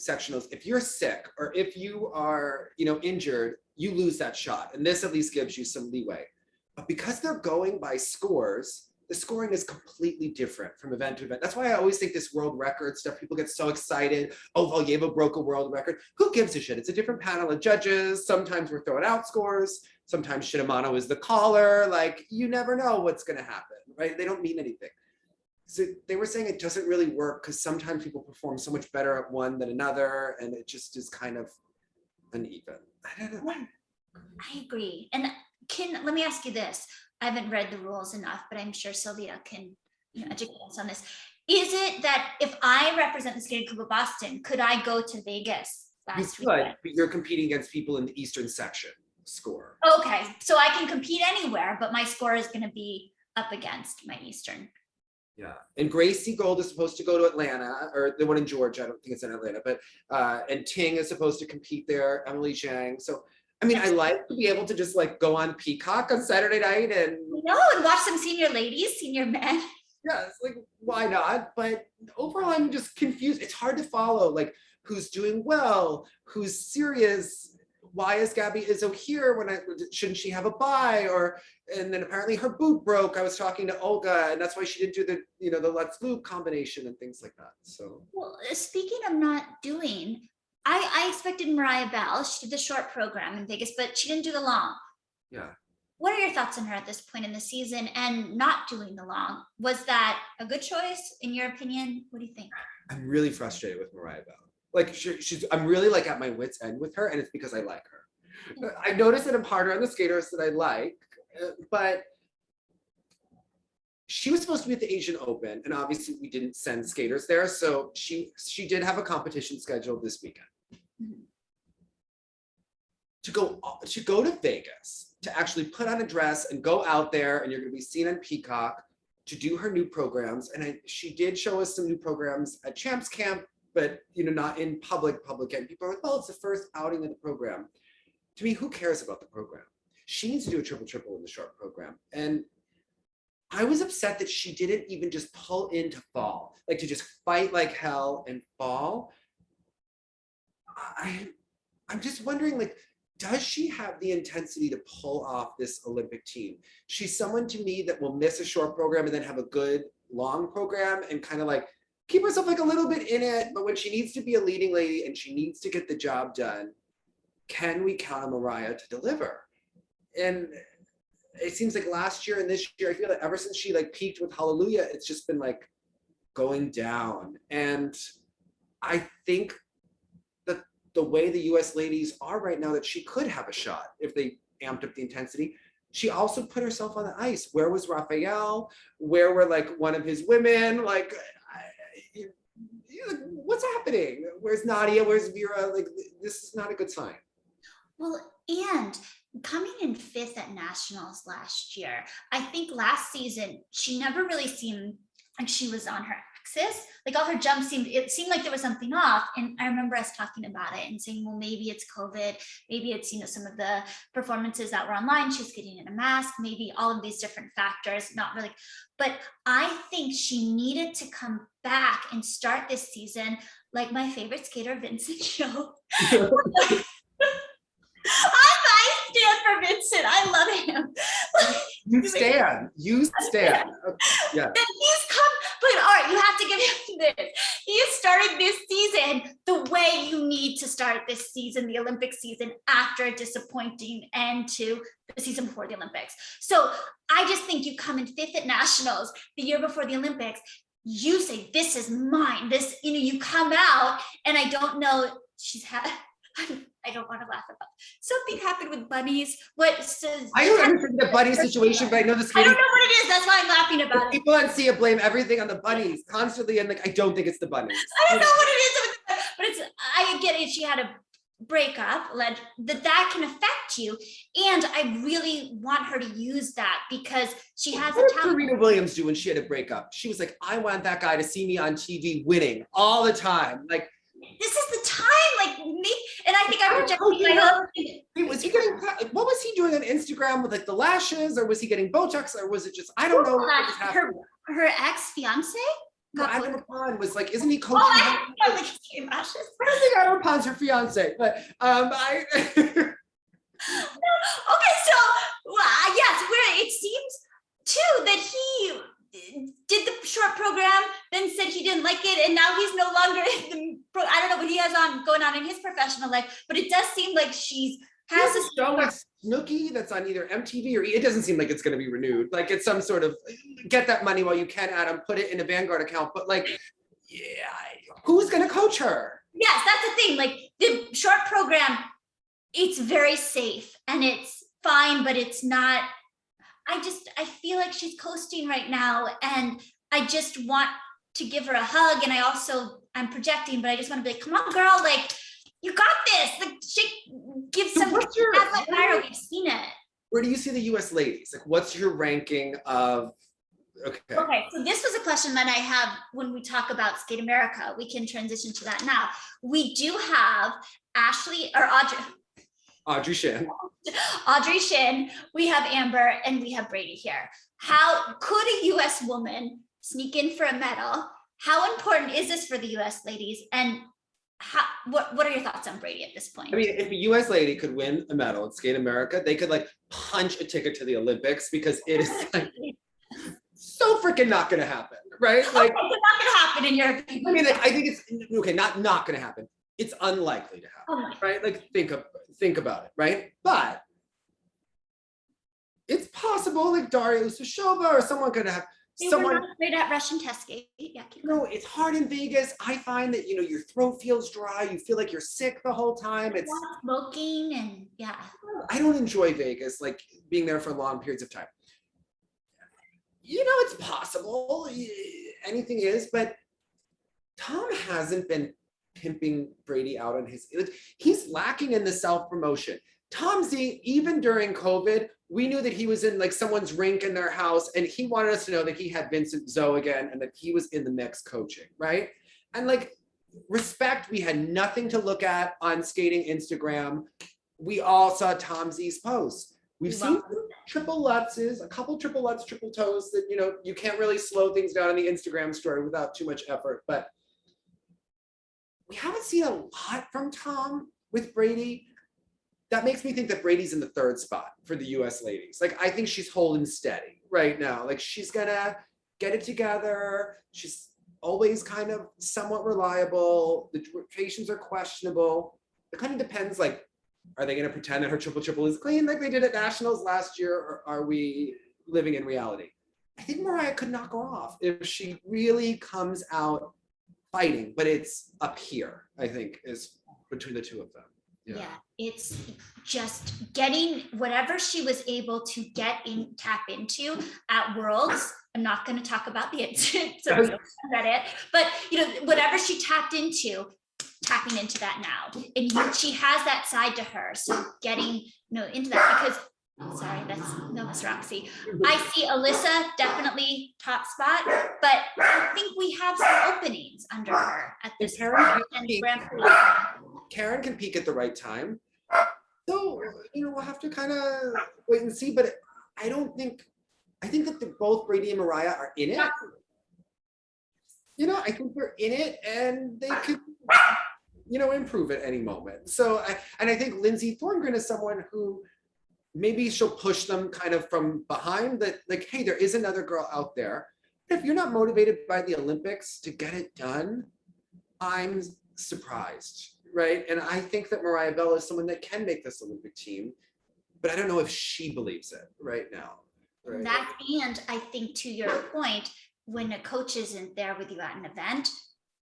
sectionals, if you're sick or if you are, injured, you lose that shot. And this at least gives you some leeway. But because they're going by scores, the scoring is completely different from event to event. That's why I always think this world record stuff, people get so excited. Oh, Valyeva broke a world record. Who gives a shit? It's a different panel of judges. Sometimes we're throwing out scores. Sometimes Shinomano is the caller. Like, you never know what's going to happen, right? They don't mean anything. So they were saying it doesn't really work because sometimes people perform so much better at one than another. And it just is kind of uneven. I don't know. I agree. And let me ask you this. I haven't read the rules enough, but I'm sure Sylvia can educate us on this. Is it that if I represent the Skating Club of Boston, could I go to Vegas last week? But you're competing against people in the Eastern section score. Okay, so I can compete anywhere, but my score is going to be up against my Eastern. Yeah, and Gracie Gold is supposed to go to Atlanta, or the one in Georgia. I don't think it's in Atlanta, but and Ting is supposed to compete there. Emily Zhang. So I mean, I like to be able to just like go on Peacock on Saturday night and and watch some senior ladies, senior men. Yeah, it's like, why not? But overall, I'm just confused. It's hard to follow, like, who's doing well, who's serious. Why is Gabby Izzo here when shouldn't she have a bye? And then apparently her boot broke. I was talking to Olga, and that's why she didn't do the Let's Loop combination and things like that. So, well, speaking of not doing, I expected Mariah Bell. She did the short program in Vegas, but she didn't do the long. Yeah. what are your thoughts on her at this point in the season and not doing the long? Was that a good choice in your opinion? What do you think? I'm really frustrated with Mariah Bell. Like I'm really like at my wit's end with her, and it's because I like her. I noticed that I'm harder on the skaters that I like, but she was supposed to be at the Asian Open, and obviously we didn't send skaters there, so she did have a competition scheduled this weekend. Mm-hmm. To go to Vegas, to actually put on a dress and go out there, and you're going to be seen on Peacock to do her new programs. And she did show us some new programs at Champs Camp, but not in public. And people are like, well, it's the first outing of the program. To me, who cares about the program? She needs to do a triple in the short program. And I was upset that she didn't even just pull in to fall, like to just fight like hell and fall. I'm just wondering, like, does she have the intensity to pull off this Olympic team? She's someone to me that will miss a short program and then have a good long program and kind of like keep herself like a little bit in it. But when she needs to be a leading lady and she needs to get the job done, can we count on Mariah to deliver? And it seems like last year and this year, I feel like ever since she like peaked with Hallelujah, it's just been like going down. And I think that the way the US ladies are right now, that she could have a shot if they amped up the intensity. She also put herself on the ice. Where was Raphael? Where were like one of his women? Like, what's happening? Where's Nadia? Where's Vera? Like, this is not a good sign. Well, and coming in 5th at nationals last year, I think last season, she never really seemed like she was on her axis. Like all her jumps seemed like there was something off. And I remember us talking about it and saying, well, maybe it's COVID, maybe it's, some of the performances that were online, she was getting in a mask, maybe all of these different factors, not really. But I think she needed to come back and start this season like my favorite skater, Vincent Cho. I stand for Vincent. I love him. You stand. Yeah. Then he's come, but all right, you have to give him this. He is starting this season the way you need to start this season, the Olympic season, after a disappointing end to the season before the Olympics. So I just think you come in 5th at nationals the year before the Olympics. You say, this is mine. This, you come out, and I don't know, I don't want to laugh about something happened with bunnies. I don't understand the bunny situation, but I know this. I don't know what it is. That's why I'm laughing about it. People on Sia blame everything on the bunnies constantly, and like I don't think it's the bunnies. I don't know what it is, but I get it. She had a breakup, that can affect you, and I really want her to use that because she has a talent. Serena Williams do when she had a breakup? She was like, I want that guy to see me on TV winning all the time, like. This is the time, like me, and I think I'm projecting my own. Was he getting? What was he doing on Instagram with like the lashes, or was he getting Botox, or was it just? I don't know. What was happening. Her ex-fiance. Adam Rapon was like, isn't he coaching? Oh, I like his lashes. I don't think Adam Rapon's her fiance, but I. Okay, so yes, where it seems too that he did the short program, then said he didn't like it, and now he's no longer in the I don't know what he has going on in his professional life, but it does seem like she has a show with Snooki that's on either MTV or it doesn't seem like it's going to be renewed. Like it's some sort of get that money while you can, Adam, put it in a Vanguard account, but like, yeah, who's going to coach her? Yes, that's the thing. Like the short program, it's very safe and it's fine, but it's not. I feel like she's coasting right now, and I just want to give her a hug. And I'm projecting, but I just want to be like, come on, girl, like you got this. Like she gives some. We've seen it. Where do you see the U.S. ladies? Like, what's your ranking of? Okay. So this was a question that I have when we talk about Skate America. We can transition to that now. We do have Audrey Shin, we have Amber, and we have Brady here. How could a US woman sneak in for a medal? How important is this for the US ladies? And what are your thoughts on Brady at this point? I mean, if a US lady could win a medal at Skate America, they could like punch a ticket to the Olympics because it is like so freaking not gonna happen, right? Like it's not gonna happen in your opinion. I mean, I think it's okay, not gonna happen. It's unlikely to happen, right? Like think about it, right? But possible, like Daria Usashova, or someone could have They someone. were not great at Russian test skate. Yeah, No, it's hard in Vegas. I find that, your throat feels dry. You feel like you're sick the whole time. It's smoking and yeah. I don't enjoy Vegas, like being there for long periods of time. It's possible. Anything is, but Tom hasn't been pimping Brady out on he's lacking in the self-promotion. Tom Z, even during COVID, we knew that he was in like someone's rink in their house, and he wanted us to know that he had Vincent Zoe again and that he was in the mix coaching, right? And like respect, we had nothing to look at on skating Instagram. We all saw Tom Z's posts. We've seen triple lutzes, a couple triple lutz, triple toes that, you can't really slow things down on the Instagram story without too much effort, but we haven't seen a lot from Tom with Brady. That makes me think that Brady's in the third spot for the US ladies. Like, I think she's holding steady right now. Like, she's gonna get it together. She's always kind of somewhat reliable. The rotations are questionable. It kind of depends, like, are they gonna pretend that her triple is clean like they did at Nationals last year, or are we living in reality? I think Mariah could knock her off if she really comes out fighting, but it's up here, I think, is between the two of them. Yeah, it's just getting whatever she was able to tap into at Worlds. I'm not going to talk about the incident, so we don't read it, but whatever she tapping into that now, and she has that side to her. So getting into that, because sorry, that's Novus Roxy. I see Alyssa definitely top spot, but I think we have some openings under her at this point. And Grand Prix. Karen can peak at the right time. So, we'll have to kind of wait and see, but I think that both Brady and Mariah are in it. I think they're in it and they could, improve at any moment. So, I think Lindsay Thorngren is someone who maybe she'll push them kind of from behind, that like, hey, there is another girl out there. If you're not motivated by the Olympics to get it done, I'm surprised. Right. And I think that Mariah Bell is someone that can make this Olympic team, but I don't know if she believes it right now. Right? And I think, to your point, when a coach isn't there with you at an event,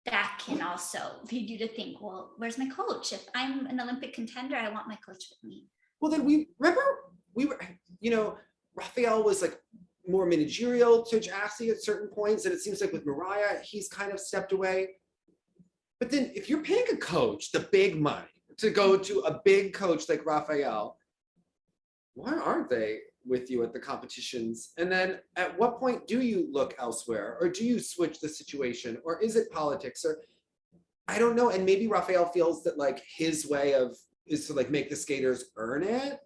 that can also lead you to think, well, where's my coach? If I'm an Olympic contender, I want my coach with me. Well, then we were, Raphael was like more managerial to Jassy at certain points. And it seems like with Mariah, he's kind of stepped away. But then if you're paying a coach the big money to go to a big coach like Raphael, why aren't they with you at the competitions? And then at what point do you look elsewhere, or do you switch the situation, or is it politics, or I don't know. And maybe Raphael feels that like his way is to like make the skaters earn it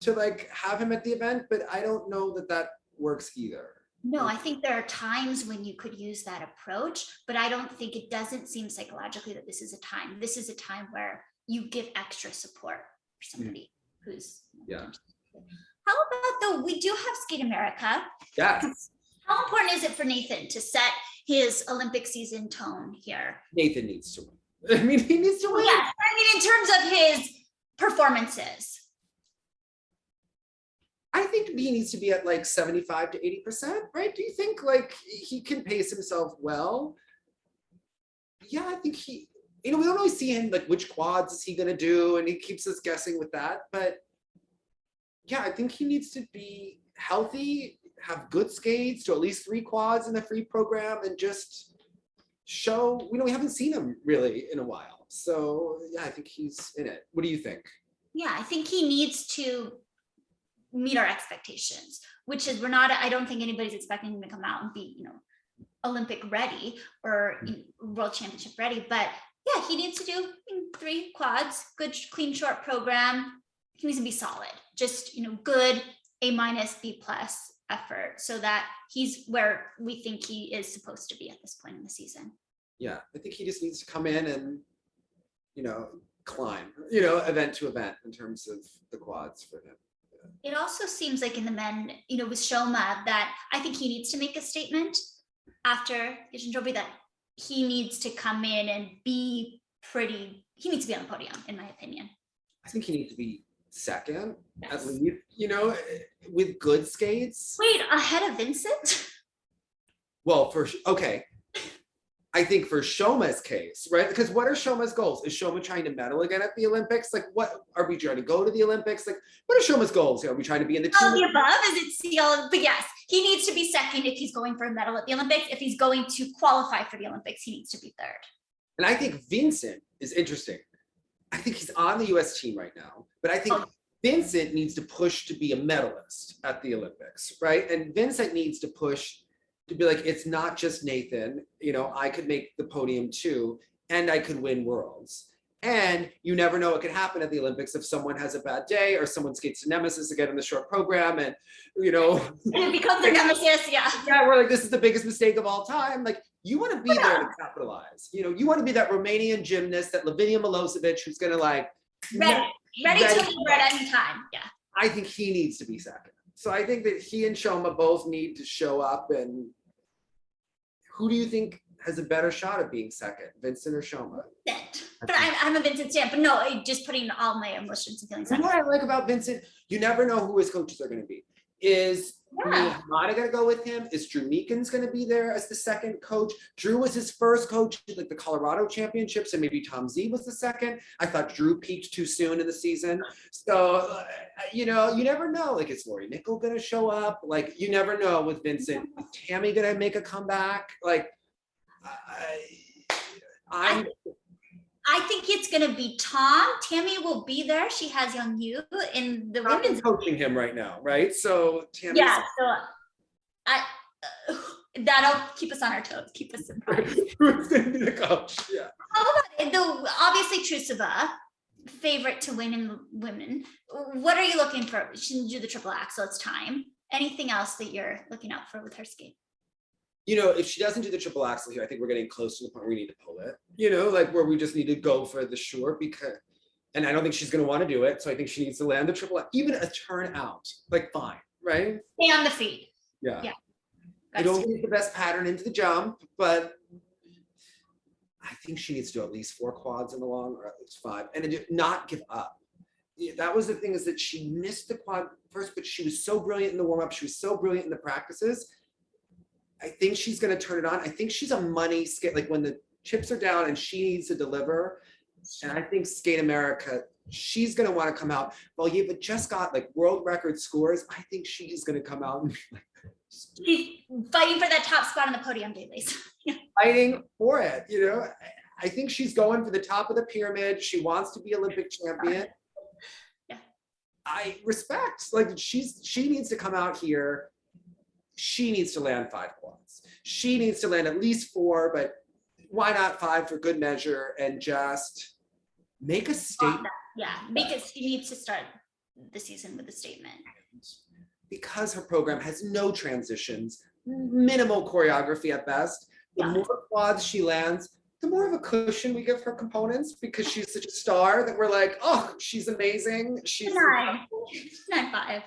to like have him at the event, but I don't know that works either. No, I think there are times when you could use that approach, but I don't think, it doesn't seem psychologically that this is a time. This is a time where you give extra support for somebody who's. Yeah. How about we do have Skate America. Yes. How important is it for Nathan to set his Olympic season tone here? Nathan needs to win. I mean, he needs to win. Yeah, I mean, in terms of his performances. I think he needs to be at like 75 to 80%, right? Do you think like he can pace himself well? Yeah, I think we don't always see him like which quads is he gonna do, and he keeps us guessing with that. But yeah, I think he needs to be healthy, have good skates, to at least 3 quads in the free program, and just show, we haven't seen him really in a while. So yeah, I think he's in it. What do you think? Yeah, I think he needs to meet our expectations, which is I don't think anybody's expecting him to come out and be, Olympic ready or world championship ready, but yeah, he needs to do 3 quads, good, clean, short program. He needs to be solid, just, good A-, B+ effort, so that he's where we think he is supposed to be at this point in the season. Yeah, I think he just needs to come in and, climb, event to event in terms of the quads for him. It also seems like in the men, with Shoma, that I think he needs to make a statement after Asian Trophy, that he needs to come in and he needs to be on the podium, in my opinion. I think he needs to be second, at least. with good skates. Wait, ahead of Vincent? Well, okay. I think for Shoma's case, right? Because what are Shoma's goals? Is Shoma trying to medal again at the Olympics? Like, what are we trying to go to the Olympics? Like, what are Shoma's goals? Are we trying to be in the team? All the above, is it seal? But yes, he needs to be second if he's going for a medal at the Olympics. If he's going to qualify for the Olympics, he needs to be third. And I think Vincent is interesting. I think he's on the US team right now, but I think Vincent needs to push to be a medalist at the Olympics, right? And Vincent needs to push to be like, it's not just Nathan, you know, I could make the podium too, and I could win worlds. And you never know what could happen at the Olympics if someone has a bad day or someone skates to nemesis again in the short program, and you know, and it becomes a nemesis. Yeah, we're like, this is the biggest mistake of all time. Like, you want to be there to capitalize. You know, you want to be that Romanian gymnast, that Lavinia Milosevic, who's gonna like ready to deliver at any time. Yeah, I think he needs to be second. So I think that he and Shoma both need to show up. And who do you think has a better shot at being second, Vincent or Shoma? Vincent. But I'm a Vincent fan. But no, just putting all my emotions and feelings. And what I like about Vincent, you never know who his coaches are going to be. Is Mihara going to go with him? Is Drew Meekin's going to be there as the second coach? Drew was his first coach at like the Colorado Championships, and maybe Tom Z was the second. I thought Drew peaked too soon in the season. So, you know, you never know. Like, is Lori Nickel going to show up? Like, you never know with Vincent. Is Tammy going to make a comeback? Like, I think it's going to be Tom. Tammy will be there. She has young Yu in the women's coaching him right now, right? So Tammy. Yeah. So that'll keep us on our toes. Keep us in front. Who's going to be the coach? Yeah. How about it? Though obviously Trusova, favorite to win in women. What are you looking for? She didn't do the triple axel. It's time. Anything else that you're looking out for with her skate? You know, if she doesn't do the triple axel here, I think we're getting close to the point where we need to pull it, you know, like where we just need to go for the short, because, and I don't think she's going to want to do it. So I think she needs to land the triple, even a turn out, like fine, right? Stay on the feet. Yeah. I don't think the best pattern into the jump, but I think she needs to do at least 4 quads in the long, or at least 5, and not give up. Yeah, that was the thing, is that she missed the quad first, but she was so brilliant in the warm-up. She was so brilliant in the practices. I think she's going to turn it on. I think she's a money skate, like when the chips are down and she needs to deliver. And I think Skate America, she's going to want to come out. Well, you've just got like world record scores. I think she's going to come out and be like, she's fighting for that top spot on the podium daily. Fighting for it, you know. I think she's going for the top of the pyramid. She wants to be Olympic champion. Yeah. I respect, like she needs to come out here. She needs to land 5 quads. She needs to land at least 4, but why not 5 for good measure, and just make a statement. Yeah, because she needs to start the season with a statement. Because her program has no transitions, minimal choreography at best, the more quads she lands, the more of a cushion we give her components, because she's such a star that we're like, oh, she's amazing. She's 9.5. Yeah.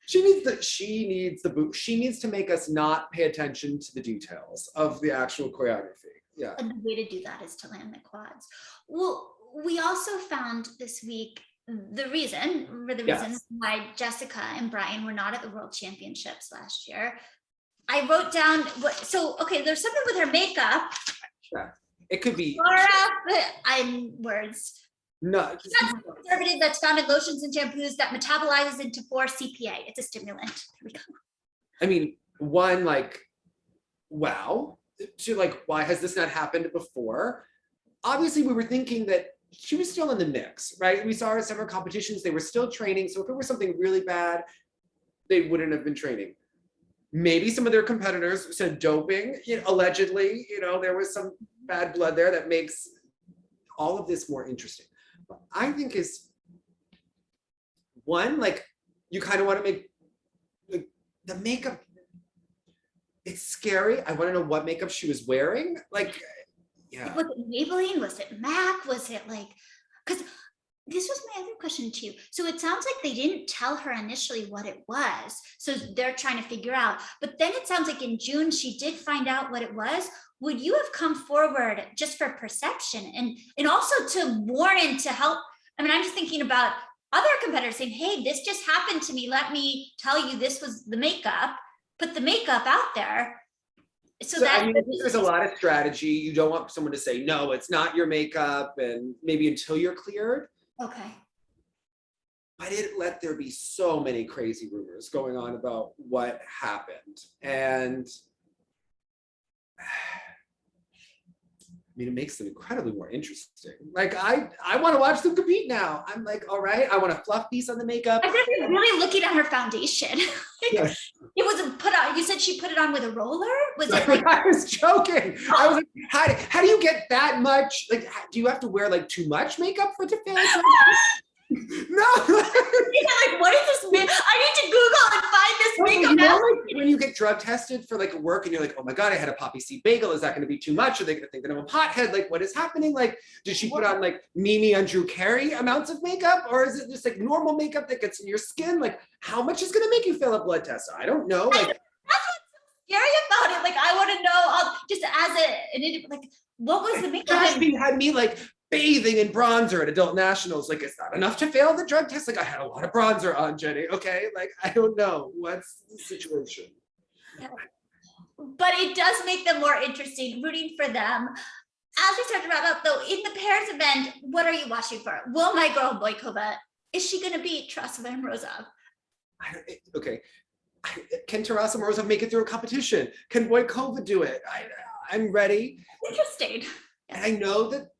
She needs the boot. She needs to make us not pay attention to the details of the actual choreography. Yeah. And the way to do that is to land the quads. Well, we also found this week the reason why Jessica and Brian were not at the World Championships last year. I wrote down there's something with her makeup. Yeah. It could be words. No, Conservative that's found in lotions and shampoos that metabolizes into 4-CPA. It's a stimulant. There we go. I mean, one, like, wow. 2, like, why has this not happened before? Obviously, we were thinking that she was still in the mix, right? We saw her at summer competitions. They were still training. So if it were something really bad, they wouldn't have been training. Maybe some of their competitors said doping, allegedly, there was some bad blood there that makes all of this more interesting. But I think is one, like, you kind of want to make the makeup, it's scary. I want to know what makeup she was wearing. Like, yeah. Was it Maybelline? Was it MAC? Was it like, because this was my other question too. So it sounds like they didn't tell her initially what it was. So they're trying to figure out. But then it sounds like in June, she did find out what it was. Would you have come forward just for perception and also to warn and to help? I mean, I'm just thinking about other competitors saying, hey, this just happened to me. Let me tell you, this was the makeup, put the makeup out there. So that, I mean, I think there's a lot of strategy. You don't want someone to say, no, it's not your makeup, and maybe until you're cleared. okay. I didn't let there be so many crazy rumors going on about what happened. And I mean, it makes them incredibly more interesting. Like, I want to watch them compete now. I'm like, all right, I want a fluff piece on the makeup. I think you're really looking at her foundation. Yes. It wasn't put on. You said she put it on with a roller? Was it like, I was joking. I was like, how do you get that much? Like, do you have to wear like too much makeup for it to feel? No. like, what is this? I need to Google and find this makeup. You know, like when you get drug tested for like work and you're like, oh my God, I had a poppy seed bagel. Is that going to be too much? Are they going to think that I'm a pothead? Like, what is happening? Like, did she put on like Mimi and Drew Carey amounts of makeup? Or is it just like normal makeup that gets in your skin? Like, how much is going to make you fail a blood test? I don't know. Like, that's what's scary about it. Like, I want to know, just as like, what was the makeup? Ashby had me like bathing in bronzer at adult nationals. Like, it's not enough to fail the drug test. Like, I had a lot of bronzer on, Jenny. Okay, like, I don't know what's the situation. But it does make them more interesting, rooting for them. As we start to wrap up though, in the pairs event, what are you watching for? Will my girl Boykova, is she gonna beat Tarasova and Morozov? Okay, can Tarasova and Morozov make it through a competition? Can Boykova do it? I'm ready. Interesting. And I know that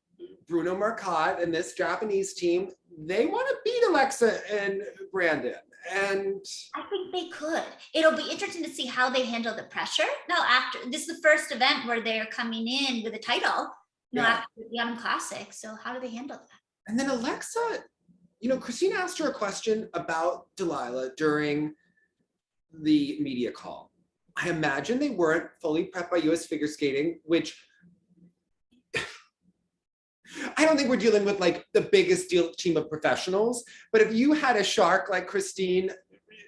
Bruno Marcotte and this Japanese team, they want to beat Alexa and Brandon. And I think they could. It'll be interesting to see how they handle the pressure. Now, after this is the first event where they're coming in with a title, after the Autumn Classic. So how do they handle that? And then Alexa, you know, Christina asked her a question about Delilah during the media call. I imagine they weren't fully prepped by US Figure Skating, which I don't think we're dealing with like the biggest team of professionals, but if you had a shark like Christine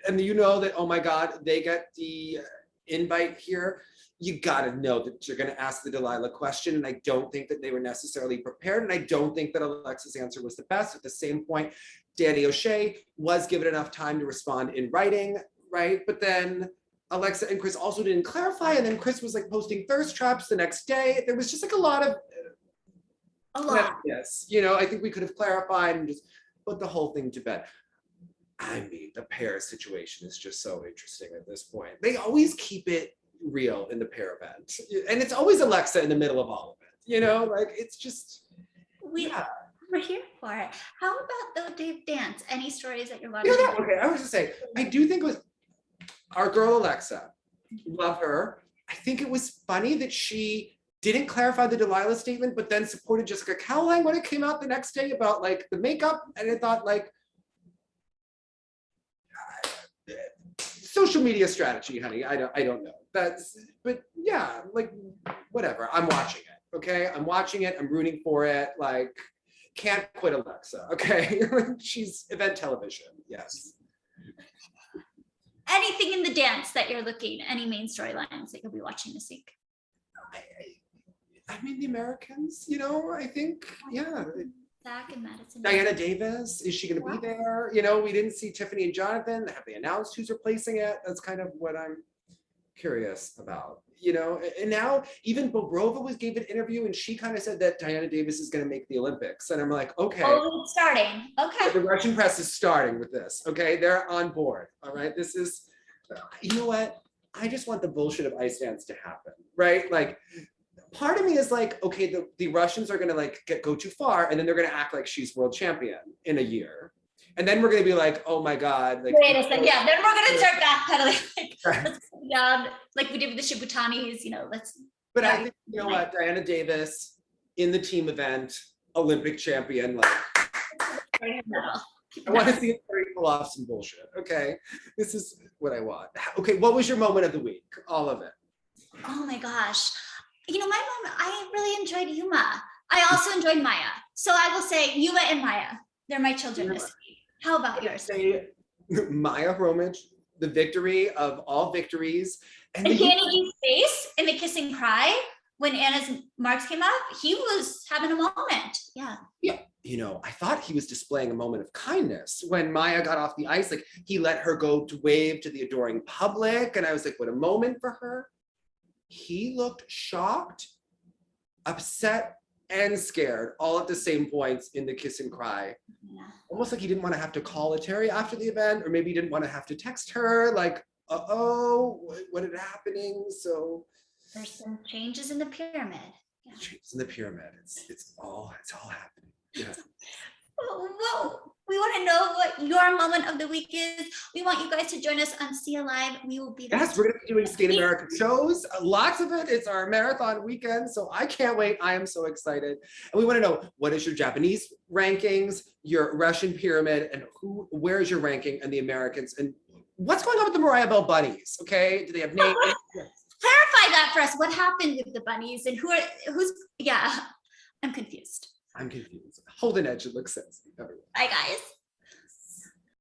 and you know that, oh my God, they get the invite here, you gotta know that you're gonna ask the Delilah question. And I don't think that they were necessarily prepared. And I don't think that Alexa's answer was the best. At the same point, Danny O'Shea was given enough time to respond in writing, right? But then Alexa and Chris also didn't clarify. And then Chris was like posting thirst traps the next day. There was just like a lot. Yes, you know, I think we could have clarified and just put the whole thing to bed. I mean, the pair situation is just so interesting at this point. They always keep it real in the pair event. And it's always Alexa in the middle of all of it. You know, like it's just, we're here for it. How about the Dave dance? Any stories that you're watching? You know, okay, I was gonna say, I do think it was our girl Alexa, love her. I think it was funny that she didn't clarify the Delilah statement, but then supported Jessica Calalang when it came out the next day about like the makeup. And I thought like, social media strategy, honey. I don't know. But yeah, like whatever. I'm watching it. Okay, I'm watching it. I'm rooting for it. Like, can't quit Alexa. Okay, she's event television. Yes. Anything in the dance that you're looking? Any main storylines that you'll be watching this week? I mean, the Americans, you know, I think, yeah. Zach and Madison. Diana Davis, is she going to be there? You know, we didn't see Tiffany and Jonathan. Have they announced who's replacing it? That's kind of what I'm curious about, you know. And now even Bobrova gave an interview and she kind of said that Diana Davis is going to make the Olympics. And I'm like, okay. Oh, it's starting. Okay. The Russian press is starting with this. Okay, they're on board. All right, this is, you know what? I just want the bullshit of ice dance to happen, right? Like, part of me is like, okay, the Russians are gonna like go too far, and then they're gonna act like she's world champion in a year, and then we're gonna be like, oh my God, like, wait a second, yeah. Then we're gonna start backpedaling, like, let's go down, like we did with the Shibutanis, you know. Let's. But I think, you know what, Diana Davis in the team event, Olympic champion, like. I want to see it pull off some bullshit. Okay, this is what I want. Okay, what was your moment of the week? All of it. Oh my gosh. You know, my mom, I really enjoyed Yuma. I also enjoyed Maya. So I will say Yuma and Maya. They're my children this week. How about yours? Say Maya Hromykh, the victory of all victories. And Danny G's face in the kiss and cry. when Anna's marks came up, he was having a moment. Yeah. Yeah. You know, I thought he was displaying a moment of kindness when Maya got off the ice. Like, he let her go to wave to the adoring public. And I was like, what a moment for her. He looked shocked, upset, and scared all at the same points in the kiss and cry. Yeah. Almost like he didn't want to have to call Terry after the event, or maybe he didn't want to have to text her, like, uh-oh, what is happening? So There's some changes in the pyramid. Yeah. changes in the pyramid. It's all happening. Yeah. Well, we want to know what your moment of the week is. We want you guys to join us on See Alive. We will be there. Yes, we're going to be doing Skate America shows. Lots of it. It's our marathon weekend, so I can't wait. I am so excited. And we want to know, what is your Japanese rankings, your Russian pyramid, and where is your ranking and the Americans? And what's going on with the Mariah Bell bunnies? Okay, do they have names? Clarify that for us. What happened with the bunnies and who's? Yeah, I'm confused. I'm confused. Hold an edge. It looks sexy. Bye, guys.